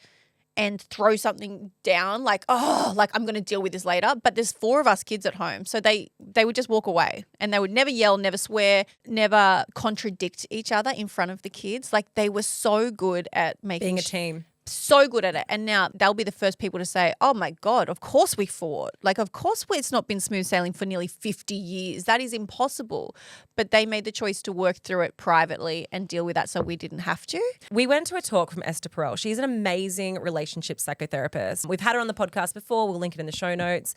and throw something down like, oh, like I'm going to deal with this later. But there's 4 of us kids at home. So they would just walk away and they would never yell, never swear, never contradict each other in front of the kids. Like they were so good at making Being a team. so good at it. And now they'll be the first people to say, oh my God, of course we fought. Like, of course it's not been smooth sailing for nearly 50 years. That is impossible. But they made the choice to work through it privately and deal with that so we didn't have to. We went to a talk from Esther Perel. She's an amazing relationship psychotherapist. We've had her on the podcast before. We'll link it in the show notes.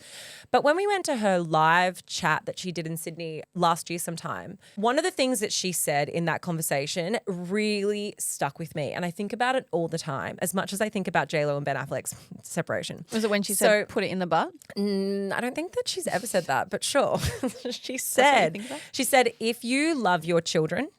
But when we went to her live chat that she did in Sydney last year sometime, one of the things that she said in that conversation really stuck with me. And I think about it all the time, as much as I think about JLo and Ben Affleck's separation. Was it when she said, put it in the butt? I don't think that she's ever said that, but sure. She said, if you love your children,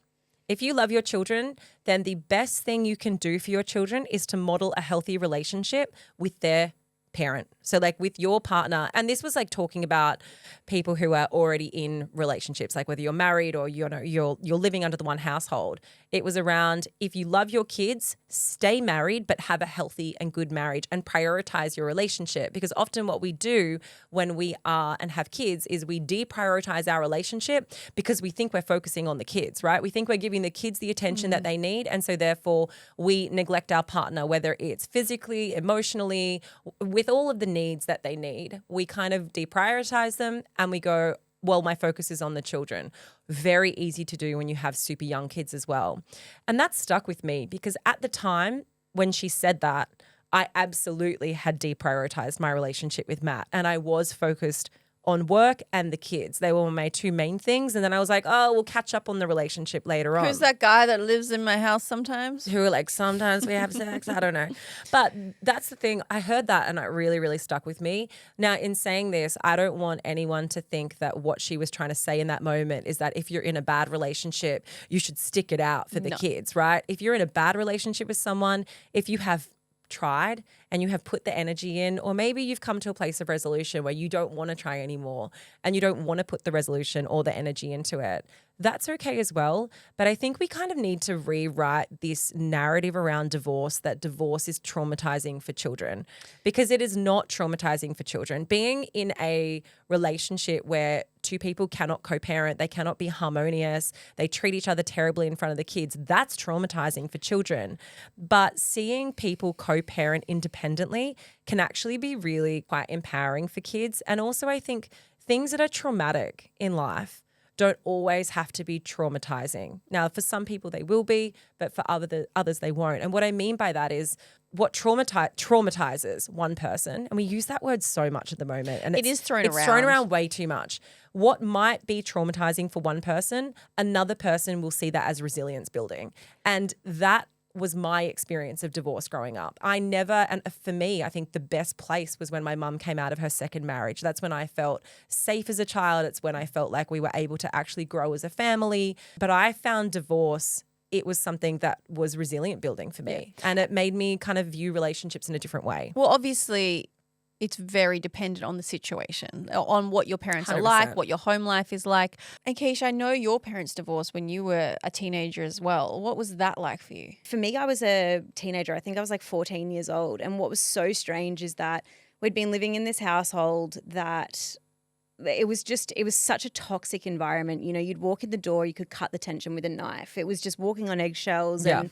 then the best thing you can do for your children is to model a healthy relationship with their parent. So like with your partner, and this was like talking about people who are already in relationships, like whether you're married or you're living under the one household. It was around, if you love your kids, stay married, but have a healthy and good marriage and prioritize your relationship. Because often what we do when we are and have kids is we deprioritize our relationship because we think we're focusing on the kids, right? We think we're giving the kids the attention that they need. And so therefore we neglect our partner, whether it's physically, emotionally, with all of the needs that they need. We kind of deprioritize them and we go, well, my focus is on the children. Very easy to do when you have super young kids as well. And that stuck with me because at the time when she said that, I absolutely had deprioritized my relationship with Matt and I was focused on work and the kids. They were my two main things. And then I was like, oh, we'll catch up on the relationship later on. Who's that guy that lives in my house sometimes? Who are like, sometimes we have sex. I don't know. But that's the thing. I heard that and it really, really stuck with me. Now, in saying this, I don't want anyone to think that what she was trying to say in that moment is that if you're in a bad relationship, you should stick it out for the kids, right? If you're in a bad relationship with someone, if you have tried and you have put the energy in, or maybe you've come to a place of resolution where you don't want to try anymore and you don't want to put the resolution or the energy into it, that's okay as well. But I think we kind of need to rewrite this narrative around divorce, that divorce is traumatizing for children, because it is not traumatizing for children. Being in a relationship where two people cannot co-parent, they cannot be harmonious, they treat each other terribly in front of the kids, that's traumatizing for children. But seeing people co-parent independently can actually be really quite empowering for kids. And also I think things that are traumatic in life don't always have to be traumatizing. Now, for some people they will be, but for others they won't. And what I mean by that is what traumatizes one person, and we use that word so much at the moment, and it's thrown around way too much. What might be traumatizing for one person, another person will see that as resilience building. And that was my experience of divorce growing up. And for me, I think the best place was when my mum came out of her second marriage. That's when I felt safe as a child. It's when I felt like we were able to actually grow as a family. But I found divorce, it was something that was resilient building for me. And it made me kind of view relationships in a different way. Well, obviously, it's very dependent on the situation, on what your parents 100%. Are like, what your home life is like. And Keeshia, I know your parents divorced when you were a teenager as well. What was that like for you? For me, I was a teenager. I think I was like 14 years old. And what was so strange is that we'd been living in this household that it was such a toxic environment. You know, you'd walk in the door, you could cut the tension with a knife. It was just walking on eggshells. And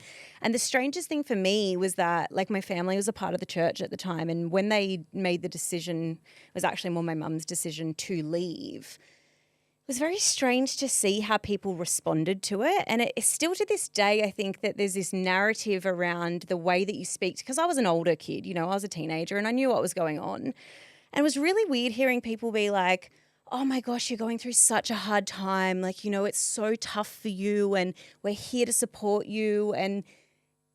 the strangest thing for me was that, like, my family was a part of the church at the time. And when they made the decision, it was actually more my mum's decision to leave. It was very strange to see how people responded to it. And it still to this day, I think that there's this narrative around the way that you speak. Because I was an older kid, you know, I was a teenager and I knew what was going on. And it was really weird hearing people be like, oh my gosh, you're going through such a hard time. Like, you know, it's so tough for you and we're here to support you. And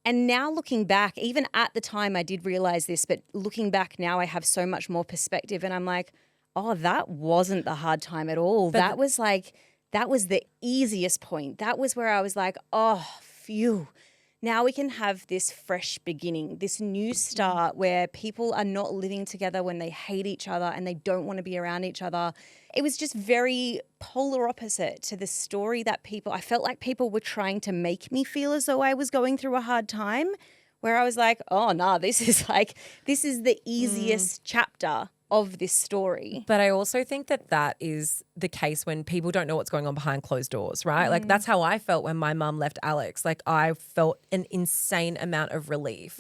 now looking back, even at the time I did realize this, but looking back now I have so much more perspective and I'm like, oh, that wasn't the hard time at all. That was the easiest point. That was where I was like, oh, phew. Now we can have this fresh beginning, this new start where people are not living together when they hate each other and they don't want to be around each other. It was just very polar opposite to the story that I felt like people were trying to make me feel as though I was going through a hard time, where I was like, oh, no, this is the easiest chapter of this story. But I also think that is the case when people don't know what's going on behind closed doors, right? Like that's how I felt when my mum left Alex. Like I felt an insane amount of relief.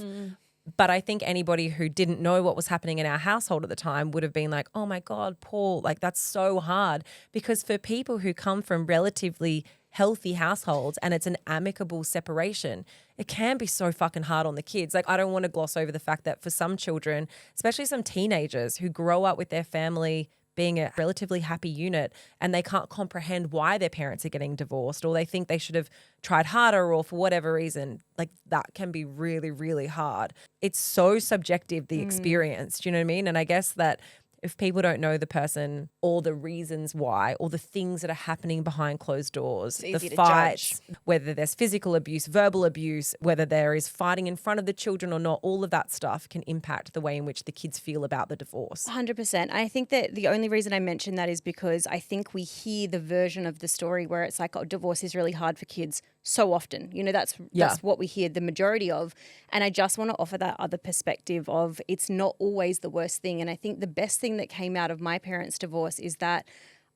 But I think anybody who didn't know what was happening in our household at the time would have been like, oh my God, Paul, like that's so hard. Because for people who come from relatively healthy households and it's an amicable separation, it can be so fucking hard on the kids. Like, I don't want to gloss over the fact that for some children, especially some teenagers who grow up with their family being a relatively happy unit and they can't comprehend why their parents are getting divorced, or they think they should have tried harder, or for whatever reason, like that can be really, really hard. It's so subjective, the experience. Do you know what I mean? And I guess that if people don't know the person or the reasons why or the things that are happening behind closed doors, the fights, whether there's physical abuse, verbal abuse, whether there is fighting in front of the children or not, all of that stuff can impact the way in which the kids feel about the divorce. 100%. I think that the only reason I mention that is because I think we hear the version of the story where it's like, oh, divorce is really hard for kids so often. You know, that's what we hear the majority of. And I just want to offer that other perspective of it's not always the worst thing. And I think the best thing that came out of my parents' divorce is that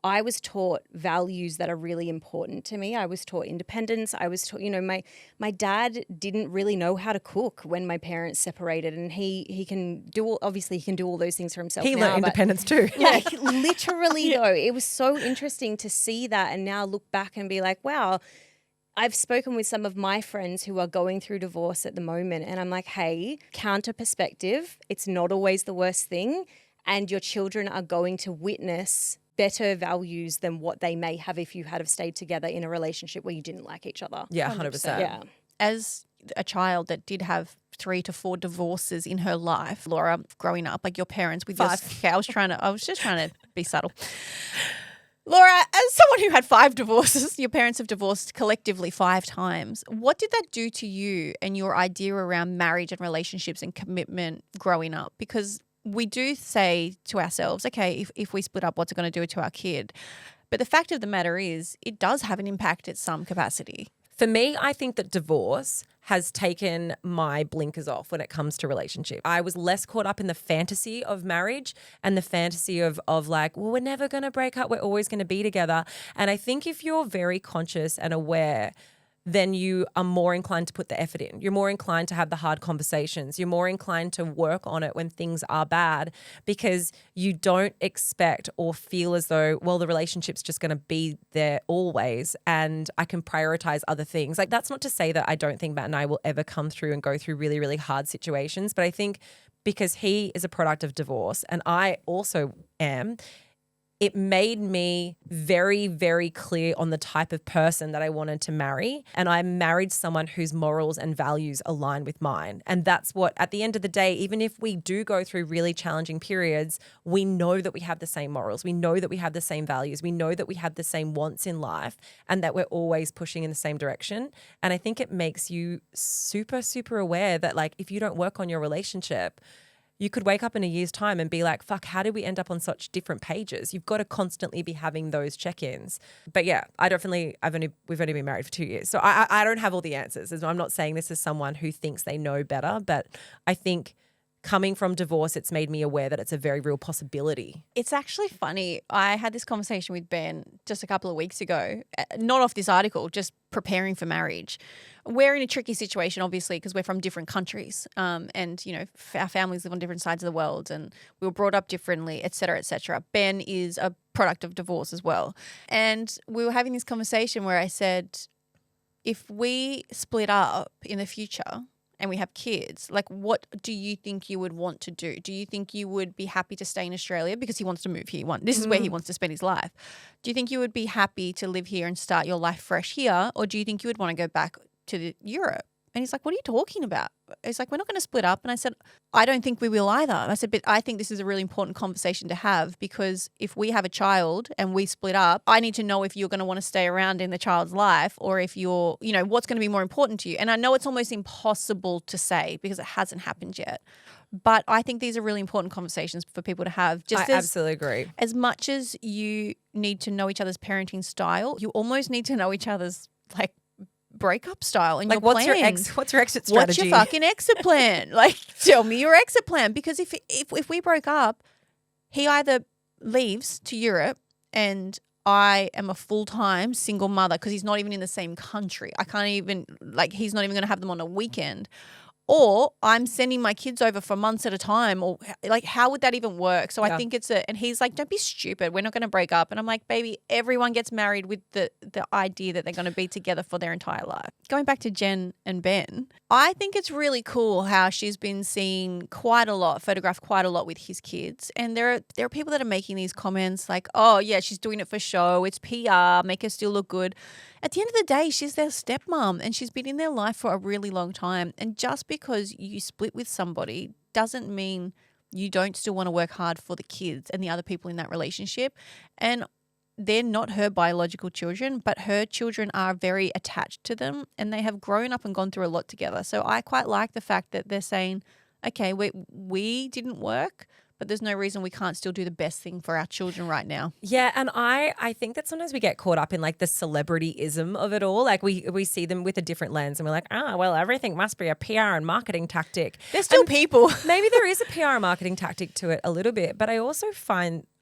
I was taught values that are really important to me. I was taught independence. I was taught, you know, my dad didn't really know how to cook when my parents separated, and he can do obviously he can do all those things for himself. He now, learned independence too. Like literally though, it was so interesting to see that and now look back and be like, wow. I've spoken with some of my friends who are going through divorce at the moment, and I'm like, hey, counter perspective, it's not always the worst thing, and your children are going to witness better values than what they may have if you had have stayed together in a relationship where you didn't like each other. Yeah, 100%. Yeah. As a child that did have 3 to 4 divorces in her life, Laura, growing up, like your parents with 5. Okay, I was just trying to be subtle. Laura, as someone who had 5 divorces, your parents have divorced collectively 5 times. What did that do to you and your idea around marriage and relationships and commitment growing up? Because we do say to ourselves, okay, if we split up, what's it going to do to our kid? But the fact of the matter is it does have an impact at some capacity. For me, I think that divorce has taken my blinkers off when it comes to relationship. I was less caught up in the fantasy of marriage and the fantasy of like, well, we're never going to break up. We're always going to be together. And I think if you're very conscious and aware, then you are more inclined to put the effort in. You're more inclined to have the hard conversations. You're more inclined to work on it when things are bad, because you don't expect or feel as though, well, the relationship's just going to be there always and I can prioritize other things. Like, that's not to say that I don't think Matt and I will ever come through and go through really, really hard situations. But I think because he is a product of divorce and I also am, it made me very, very clear on the type of person that I wanted to marry. And I married someone whose morals and values align with mine. And that's what, at the end of the day, even if we do go through really challenging periods, we know that we have the same morals. We know that we have the same values. We know that we have the same wants in life and that we're always pushing in the same direction. And I think it makes you super, super aware that, like, if you don't work on your relationship, you could wake up in a year's time and be like, fuck, how did we end up on such different pages? You've got to constantly be having those check-ins. But yeah, we've only been married for 2 years. So I don't have all the answers. I'm not saying this as someone who thinks they know better, but I think coming from divorce, it's made me aware that it's a very real possibility. It's actually funny. I had this conversation with Ben just a couple of weeks ago, not off this article, just preparing for marriage. We're in a tricky situation, obviously, because we're from different countries, and, you know, our families live on different sides of the world and we were brought up differently, et cetera, et cetera. Ben is a product of divorce as well. And we were having this conversation where I said, if we split up in the future and we have kids, like, what do you think you would want to do? Do you think you would be happy to stay in Australia because he wants to move here? This is where he wants to spend his life. Do you think you would be happy to live here and start your life fresh here? Or do you think you would want to go back to Europe? And he's like, what are you talking about? He's like, we're not going to split up. And I said, I don't think we will either. And I said, but I think this is a really important conversation to have, because if we have a child and we split up, I need to know if you're going to want to stay around in the child's life, or if you're, you know, what's going to be more important to you. And I know it's almost impossible to say because it hasn't happened yet. But I think these are really important conversations for people to have. I absolutely agree. As much as you need to know each other's parenting style, you almost need to know each other's, like, breakup style and like, your what's plan. what's your exit strategy? What's your fucking exit plan? Like, tell me your exit plan. Because if we broke up, he either leaves to Europe and I am a full-time single mother because he's not even in the same country. I can't even, like, he's not even going to have them on a weekend. Or I'm sending my kids over for months at a time, or like, how would that even work? So I think and he's like, don't be stupid. We're not going to break up. And I'm like, baby, everyone gets married with the idea that they're going to be together for their entire life. Going back to Jen and Ben, I think it's really cool how she's been seen photographed quite a lot with his kids. And there are people that are making these comments like, oh yeah, she's doing it for show. It's PR, make her still look good. At the end of the day, she's their stepmom and she's been in their life for a really long time. And just because you split with somebody doesn't mean you don't still want to work hard for the kids and the other people in that relationship. And they're not her biological children, but her children are very attached to them and they have grown up and gone through a lot together. So I quite like the fact that they're saying, okay, we didn't work, but there's no reason we can't still do the best thing for our children right now. Yeah, and I think that sometimes we get caught up in like the celebrityism of it all. Like we see them with a different lens and we're like, well, everything must be a PR and marketing tactic. They're still people. Maybe there is a PR and marketing tactic to it a little bit, but I also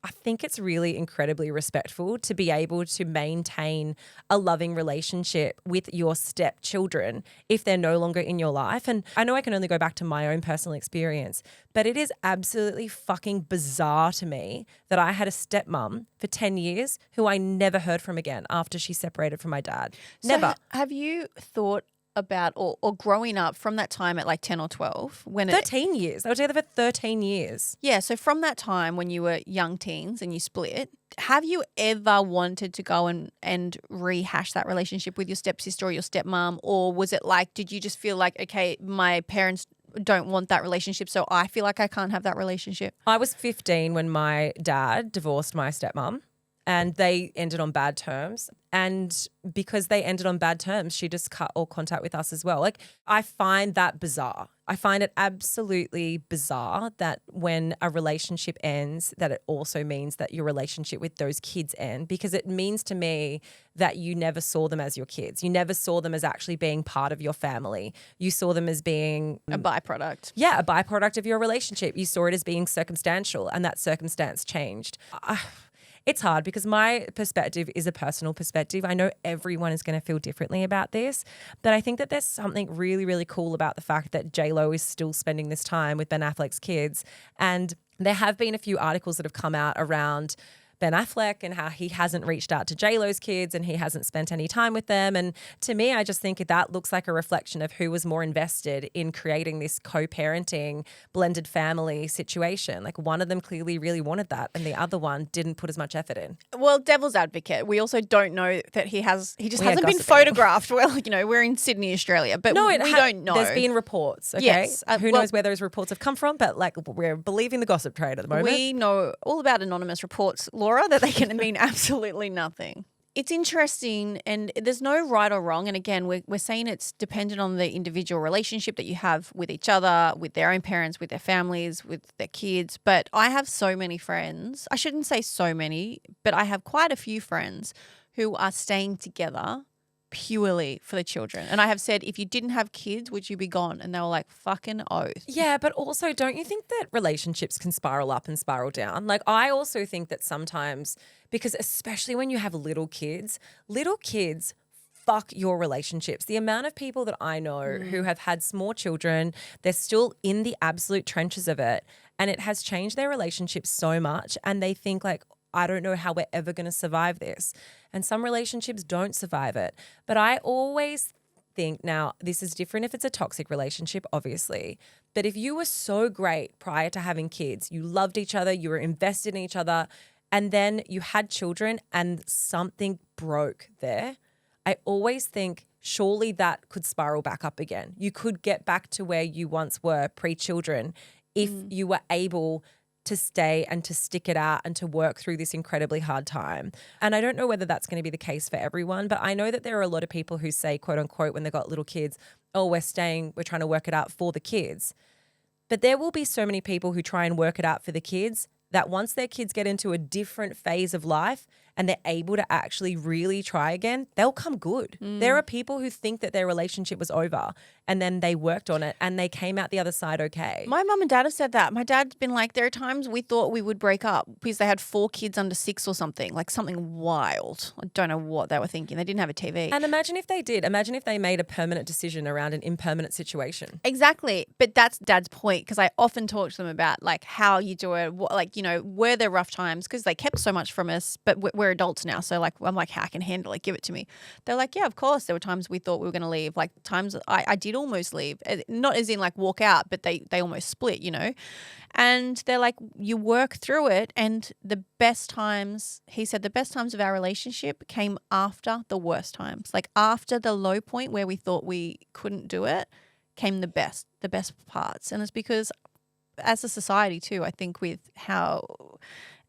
I think it's really incredibly respectful to be able to maintain a loving relationship with your stepchildren if they're no longer in your life. And I know I can only go back to my own personal experience, but it is absolutely fucking bizarre to me that I had a stepmom for 10 years who I never heard from again after she separated from my dad. Never. So have you thought about or growing up from that time at like 10 or 12 when 13 years. I was together for 13 years. Yeah, so from that time when you were young teens and you split, have you ever wanted to go and rehash that relationship with your stepsister or your stepmom? Or was it like, did you just feel like, okay, my parents don't want that relationship, so I feel like I can't have that relationship? I was 15 when my dad divorced my stepmom. And they ended on bad terms. And because they ended on bad terms, she just cut all contact with us as well. Like, I find that bizarre. I find it absolutely bizarre that when a relationship ends, that it also means that your relationship with those kids end, because it means to me that you never saw them as your kids. You never saw them as actually being part of your family. You saw them as being a byproduct. Yeah, a byproduct of your relationship. You saw it as being circumstantial, and that circumstance changed. It's hard because my perspective is a personal perspective. I know everyone is going to feel differently about this, but I think that there's something really, really cool about the fact that JLo is still spending this time with Ben Affleck's kids. And there have been a few articles that have come out around Ben Affleck and how he hasn't reached out to JLo's kids and he hasn't spent any time with them. And to me, I just think that looks like a reflection of who was more invested in creating this co-parenting, blended family situation. Like, one of them clearly really wanted that and the other one didn't put as much effort in. Well, devil's advocate, we also don't know that he just We hasn't are been gossiping. photographed. Well, we're in Sydney, Australia, but we don't know. There's been reports, okay? Yes, Who knows where those reports have come from, but like, we're believing the gossip trade at the moment. We know all about anonymous reports, Laura, that they can mean absolutely nothing. It's interesting, and there's no right or wrong. And again, we're saying it's dependent on the individual relationship that you have with each other, with their own parents, with their families, with their kids. But I have so many friends. I shouldn't say so many, but I have quite a few friends who are staying together purely for the children. And I have said, if you didn't have kids, would you be gone? And they were like, fucking oath. Yeah, but also, don't you think that relationships can spiral up and spiral down? Like, I also think that sometimes, because especially when you have little kids fuck your relationships. The amount of people that I know who have had small children, they're still in the absolute trenches of it, and it has changed their relationships so much, and they think like, I don't know how we're ever going to survive this. And some relationships don't survive it. But I always think, now this is different if it's a toxic relationship, obviously, but if you were so great prior to having kids, you loved each other, you were invested in each other, and then you had children and something broke there, I always think surely that could spiral back up again. You could get back to where you once were pre-children if you were able to stay and to stick it out and to work through this incredibly hard time. And I don't know whether that's going to be the case for everyone, but I know that there are a lot of people who say, quote unquote, when they've got little kids, oh, we're trying to work it out for the kids. But there will be so many people who try and work it out for the kids that once their kids get into a different phase of life and they're able to actually really try again, they'll come good. There are people who think that their relationship was over and then they worked on it and they came out the other side okay. My mum and dad have said that. My dad's been like, there are times we thought we would break up because they had 4 kids under 6 or something, like something wild. I don't know what they were thinking. They didn't have a TV. And imagine if they did. Imagine if they made a permanent decision around an impermanent situation. Exactly. But that's Dad's point, because I often talk to them about like how you do it, like, you know, were there rough times because they kept so much from us, but we're adults now. So like, I'm like, how I can handle it, give it to me. They're like, yeah, of course. There were times we thought we were going to leave. Like times I did almost leave, not as in like walk out, but they almost split, you know. And they're like, you work through it. And the best times, he said, the best times of our relationship came after the worst times. Like after the low point where we thought we couldn't do it came the best parts. And it's because as a society too, I think with how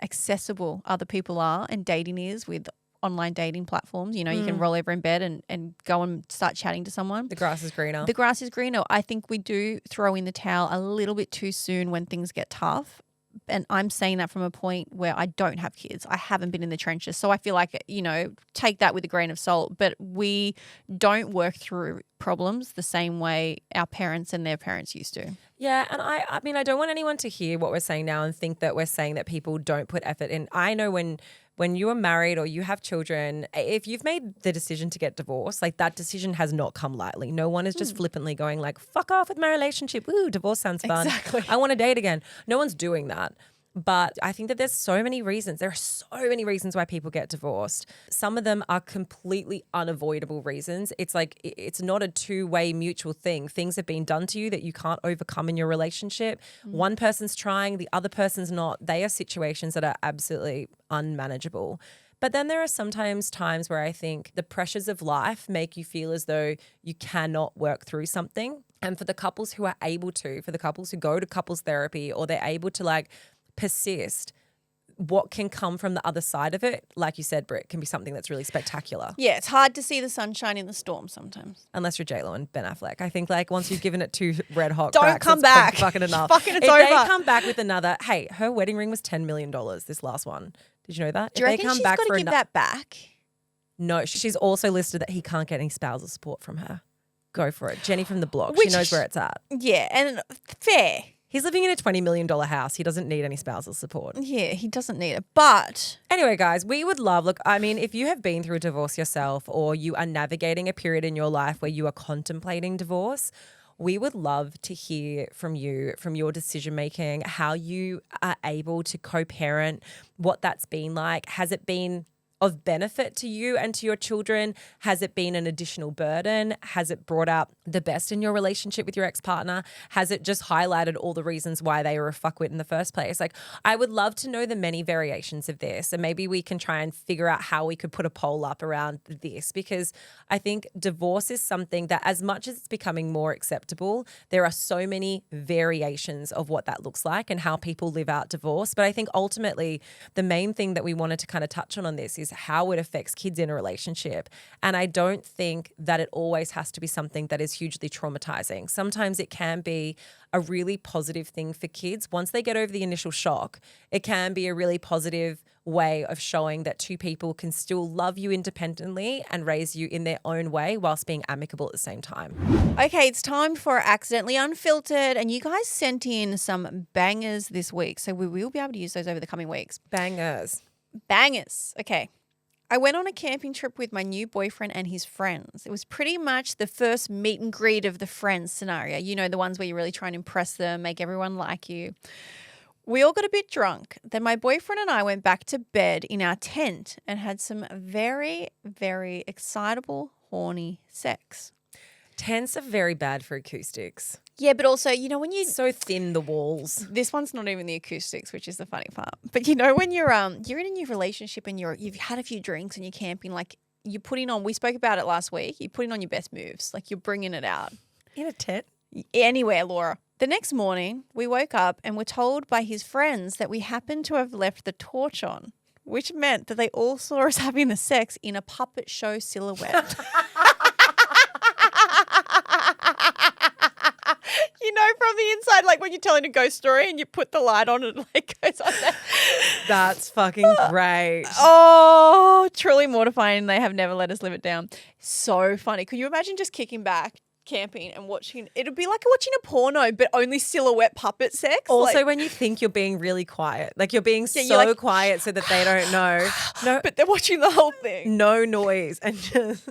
accessible other people are and dating is with online dating platforms, you know, you can roll over in bed and go and start chatting to someone. The grass is greener. The grass is greener. I think we do throw in the towel a little bit too soon when things get tough. And I'm saying that from a point where I don't have kids. I haven't been in the trenches. So I feel like, you know, take that with a grain of salt. But we don't work through problems the same way our parents and their parents used to. Yeah, and I mean, I don't want anyone to hear what we're saying now and think that we're saying that people don't put effort in. I know when you are married or you have children, if you've made the decision to get divorced, like that decision has not come lightly. No one is just flippantly going like, fuck off with my relationship. Ooh, divorce sounds fun. Exactly. I want to date again. No one's doing that. But I think that there's so many reasons. There are so many reasons why people get divorced. Some of them are completely unavoidable reasons. It's like it's not a two-way mutual thing. Things have been done to you that you can't overcome in your relationship. One person's trying, the other person's not. They are situations that are absolutely unmanageable. But then there are sometimes times where I think the pressures of life make you feel as though you cannot work through something. And for the couples who are able to, for the couples who go to couples therapy or they're able to like persist, what can come from the other side of it, like you said, Britt, can be something that's really spectacular. Yeah, it's hard to see the sunshine in the storm sometimes. Unless you're JLo and Ben Affleck. I think like once you've given it 2 red hot Don't cracks, come it's back. fucking enough. Fucking it's if over. they come back with another, hey, her wedding ring was $10 million, this last one. Did you know that? Do you reckon she's got to give that back? No, she's also listed that he can't get any spousal support from her. Go for it. Jenny from the block. She knows where it's at. Yeah, and fair. He's living in a $20 million house. He doesn't need any spousal support. Yeah, he doesn't need it. But anyway, guys, we would love, look, I mean, if you have been through a divorce yourself or you are navigating a period in your life where you are contemplating divorce, we would love to hear from you, from your decision making, how you are able to co-parent, what that's been like. Has it been of benefit to you and to your children? Has it been an additional burden? Has it brought out the best in your relationship with your ex-partner? Has it just highlighted all the reasons why they were a fuckwit in the first place? Like, I would love to know the many variations of this, and maybe we can try and figure out how we could put a poll up around this, because I think divorce is something that, as much as it's becoming more acceptable, there are so many variations of what that looks like and how people live out divorce. But I think ultimately the main thing that we wanted to kind of touch on this is how it affects kids in a relationship. And I don't think that it always has to be something that is hugely traumatizing. Sometimes it can be a really positive thing for kids. Once they get over the initial shock, it can be a really positive way of showing that two people can still love you independently and raise you in their own way whilst being amicable at the same time. okay, it's time for Accidentally Unfiltered, and you guys sent in some bangers this week, so we will be able to use those over the coming weeks. Bangers. Okay. I went on a camping trip with my new boyfriend and his friends. It was pretty much the first meet and greet of the friends scenario. You know, the ones where you really try and impress them, make everyone like you. We all got a bit drunk. Then my boyfriend and I went back to bed in our tent and had some very, very excitable, horny sex. Tents are very bad for acoustics. Yeah, but also, you know, when you So thin, the walls. this one's not even the acoustics, which is the funny part. But you know, when you're in a new relationship and you've had a few drinks and you're camping, like you're putting on. We spoke about it last week. You're putting on your best moves, like you're bringing it out In a tent? anywhere, Laura. The next morning, we woke up and were told by his friends that we happened to have left the torch on, which meant that they all saw us having the sex in a puppet show silhouette. You know, from the inside, like when you're telling a ghost story and you put the light on and like goes on there. That's fucking great. Oh, truly mortifying. They have never let us live it down. So funny. Could you imagine just kicking back, camping and watching? It'd be like watching a porno, but only silhouette puppet sex. Also, like, when you think you're being really quiet, like you're being you're so like, quiet so that they don't know. No, but they're watching the whole thing. no noise and just.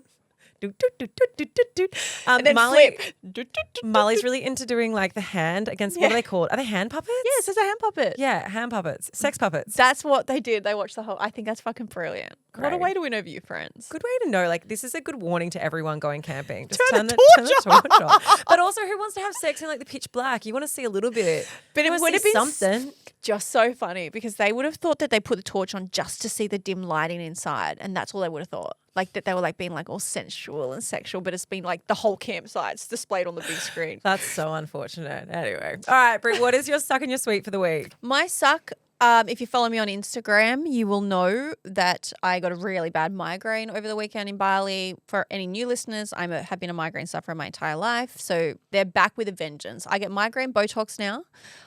And then Molly, flip. Molly's really into doing like the hand against, what are they called? Are they hand puppets? Yes, it's a hand puppet. Yeah, hand puppets, sex puppets. That's what they did. They watched the whole. I think that's fucking brilliant. What a Great. way to win over your friends. Good way to know. Like, this is a good warning to everyone going camping. Just Turn the torch off. But also, who wants to have sex in like the pitch black? You want to see a little bit. But it You wanna would have see been something. just so funny because they would have thought that they put the torch on just to see the dim lighting inside, and that's all they would have thought. Like that they were like being like all sensual and sexual, but it's been like the whole campsite's displayed on the big screen. That's so unfortunate. Anyway. All right, Britt, what is your suck and your sweet for the week? My suck, if you follow me on Instagram, you will know that I got a really bad migraine over the weekend in Bali. For any new listeners, I have been a migraine sufferer my entire life. So they're back with a vengeance. I get migraine Botox now.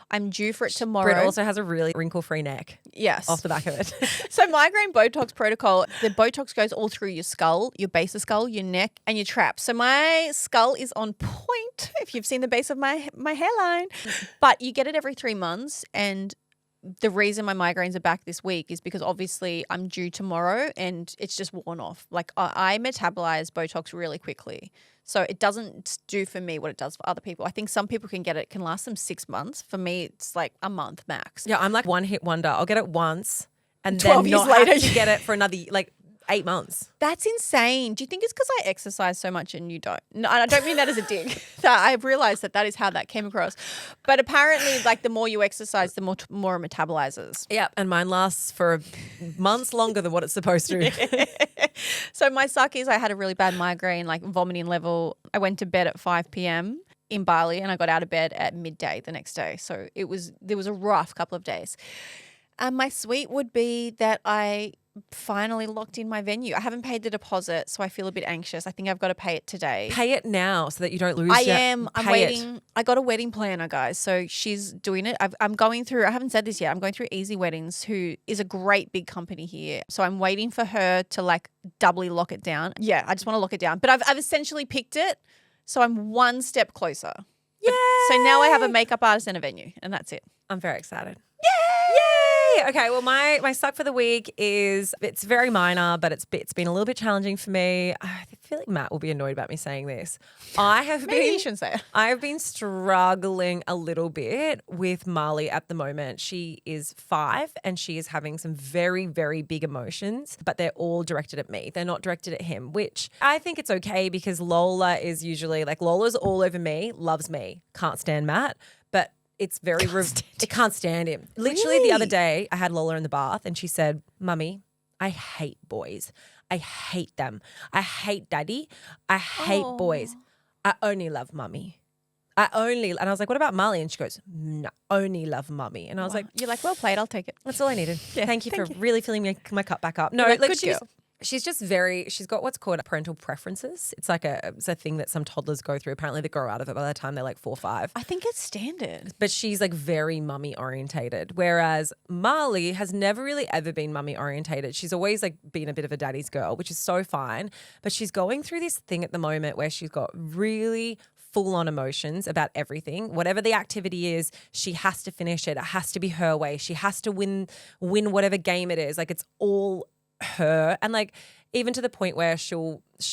I'm due for it tomorrow. Britt also has a really wrinkle-free neck Yes. off the back of it. So migraine Botox protocol, the Botox goes all through your skull, your base of skull, your neck, and your trap. So my skull is on point, if you've seen the base of my hairline. But you get it every 3 months, and the reason my migraines are back this week is because obviously I'm due tomorrow and it's just worn off. Like I metabolize Botox really quickly. So it doesn't do for me what it does for other people. I think some people can get it, can last them 6 months. For me, it's like a month max. Yeah, I'm like one hit wonder. I'll get it once and 12 then years not later, have to get it for another like 8 months. That's insane. Do you think it's because I exercise so much and you don't? No, I don't mean that as a dig. I've realized that is how that came across. But apparently, like the more you exercise, the more it metabolizes. Yeah, and mine lasts for months longer than what it's supposed to. So my suck is I had a really bad migraine, like vomiting level. I went to bed at 5 p.m. in Bali and I got out of bed at midday the next day. So there was a rough couple of days. And my sweet would be that I finally locked in my venue. I haven't paid the deposit, so I feel a bit anxious. I think I've got to pay it today. Pay it now so that you don't lose I'm pay waiting. it. I got a wedding planner, guys. So she's doing it. I'm going through, I haven't said this yet, I'm going through Easy Weddings, who is a great big company here. So I'm waiting for her to like doubly lock it down. Yeah, I just want to lock it down. But I've essentially picked it. So I'm one step closer. Yay! So now I have a makeup artist and a venue, and that's it. I'm very excited. Yay! Okay, well, my suck for the week is, it's very minor, but it's been a little bit challenging for me. I feel like Matt will be annoyed about me saying this. Maybe you shouldn't say it. I have been struggling a little bit with Marley at the moment. She is 5 and she is having some very, very big emotions, but they're all directed at me. They're not directed at him, which I think it's okay because Lola is usually like, Lola's all over me, loves me, can't stand Matt, but it's very, it can't stand him. Literally the other day I had Lola in the bath and she said, "Mummy, I hate boys. I hate them. I hate daddy. I hate boys. I only love mummy. And I was like, what about Molly? And she goes, no, only love mummy. And I was like, You're like, well played, I'll take it. that's all I needed. Yeah, thank you for really filling my cup back up. No, You're like, like good girl. she's just she's got what's called parental preferences. It's like it's a thing that some toddlers go through. Apparently they grow out of it by the time they're like 4 or 5. I think it's standard. But she's like very mummy orientated. Whereas Marley has never really ever been mummy orientated. She's always like been a bit of a daddy's girl, which is so fine. But she's going through this thing at the moment where she's got really full on emotions about everything. Whatever the activity is, she has to finish it. It has to be her way. She has to win whatever game it is. Like it's all her. And like even to the point where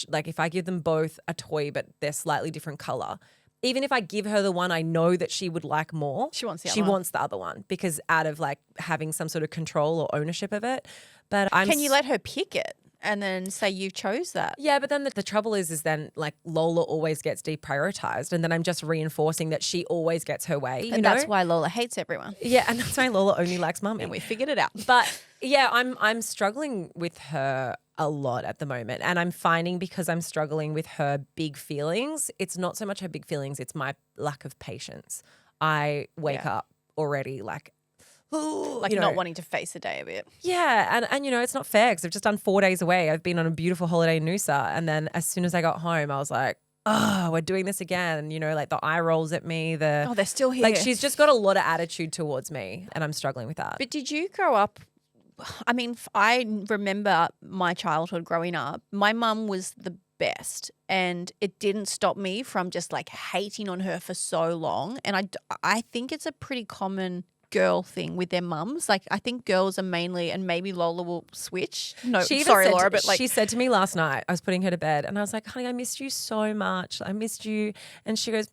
like if I give them both a toy but they're slightly different color, even if I give her the one I know that she would like more, She wants the other she one. wants the other one because out of like having some sort of control or ownership of it. But Can you let her pick it and then say you chose that? Yeah, but then the trouble is then like Lola always gets deprioritized and then I'm just reinforcing that she always gets her way. You And know? that's why Lola hates everyone. Yeah, and that's why Lola only likes mummy. And we figured it out. But yeah, I'm struggling with her a lot at the moment. And I'm finding because I'm struggling with her big feelings, it's not so much her big feelings, it's my lack of patience. I wake up already like, Like you know, not wanting to face the day a bit. yeah, and you know, it's not fair because I've just done 4 days away. I've been on a beautiful holiday in Noosa. And then as soon as I got home, I was like, oh, we're doing this again. You know, like the eye rolls at me. Oh, they're still here. Like she's just got a lot of attitude towards me and I'm struggling with that. But did you grow up? I mean, I remember my childhood growing up. My mum was the best and it didn't stop me from just like hating on her for so long. And I think it's a pretty common girl thing with their mums. Like I think girls are mainly, and maybe Lola will switch. No, sorry, Laura, but like she said to me last night, I was putting her to bed and I was like, honey, I missed you so much. I missed you. And she goes,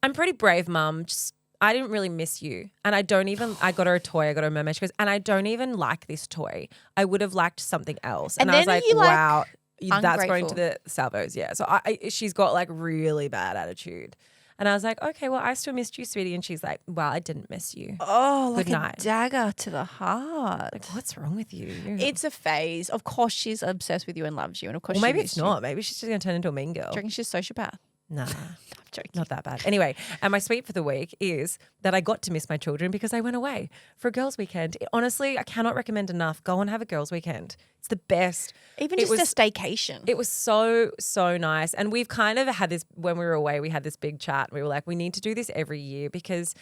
I'm pretty brave, mum. Just I didn't really miss you. And I got her a toy. I got her a mermaid. She goes, and I don't even like this toy. I would have liked something else. And I was like, wow, that's going to the salvos. Yeah. So she's got like really bad attitude. And I was like, okay, well, I still missed you, sweetie. And she's like, well, I didn't miss you. Oh, Good like night. a dagger to the heart. Like, what's wrong with you? It's a phase. Of course she's obsessed with you and loves you. And of course maybe it's not. Maybe she's just going to turn into a mean girl. Do you reckon she's a sociopath? Nah. I'm joking. Not that bad. Anyway, and my sweet for the week is that I got to miss my children because I went away for a girls' weekend. Honestly, I cannot recommend enough. Go and have a girls' weekend. It's the best. Even just a staycation. It was so, so nice. And we've kind of had this, when we were away, we had this big chat. We were like, we need to do this every year because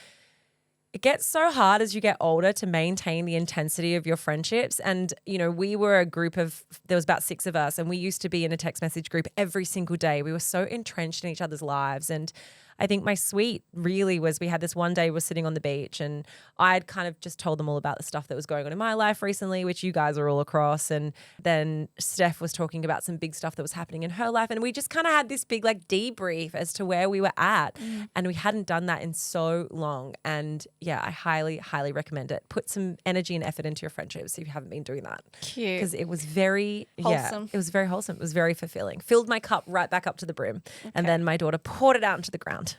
it gets so hard as you get older to maintain the intensity of your friendships. And, you know, we were a group of, there was about 6 of us and we used to be in a text message group every single day. We were so entrenched in each other's lives. And I think my sweet really was we had this one day we were sitting on the beach and I'd kind of just told them all about the stuff that was going on in my life recently, which you guys are all across. And then Steph was talking about some big stuff that was happening in her life. And we just kind of had this big like debrief as to where we were at. And we hadn't done that in so long. And yeah, I highly, highly recommend it. Put some energy and effort into your friendships if you haven't been doing that. Cute. Because it was very wholesome. It was very wholesome. It was very fulfilling. Filled my cup right back up to the brim. And then my daughter poured it out into the ground.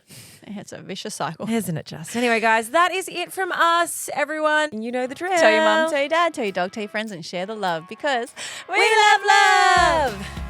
It's a vicious cycle. Isn't it just? Anyway, guys, that is it from us, everyone. You know the drill. Tell your mum, tell your dad, tell your dog, tell your friends and share the love because we love love.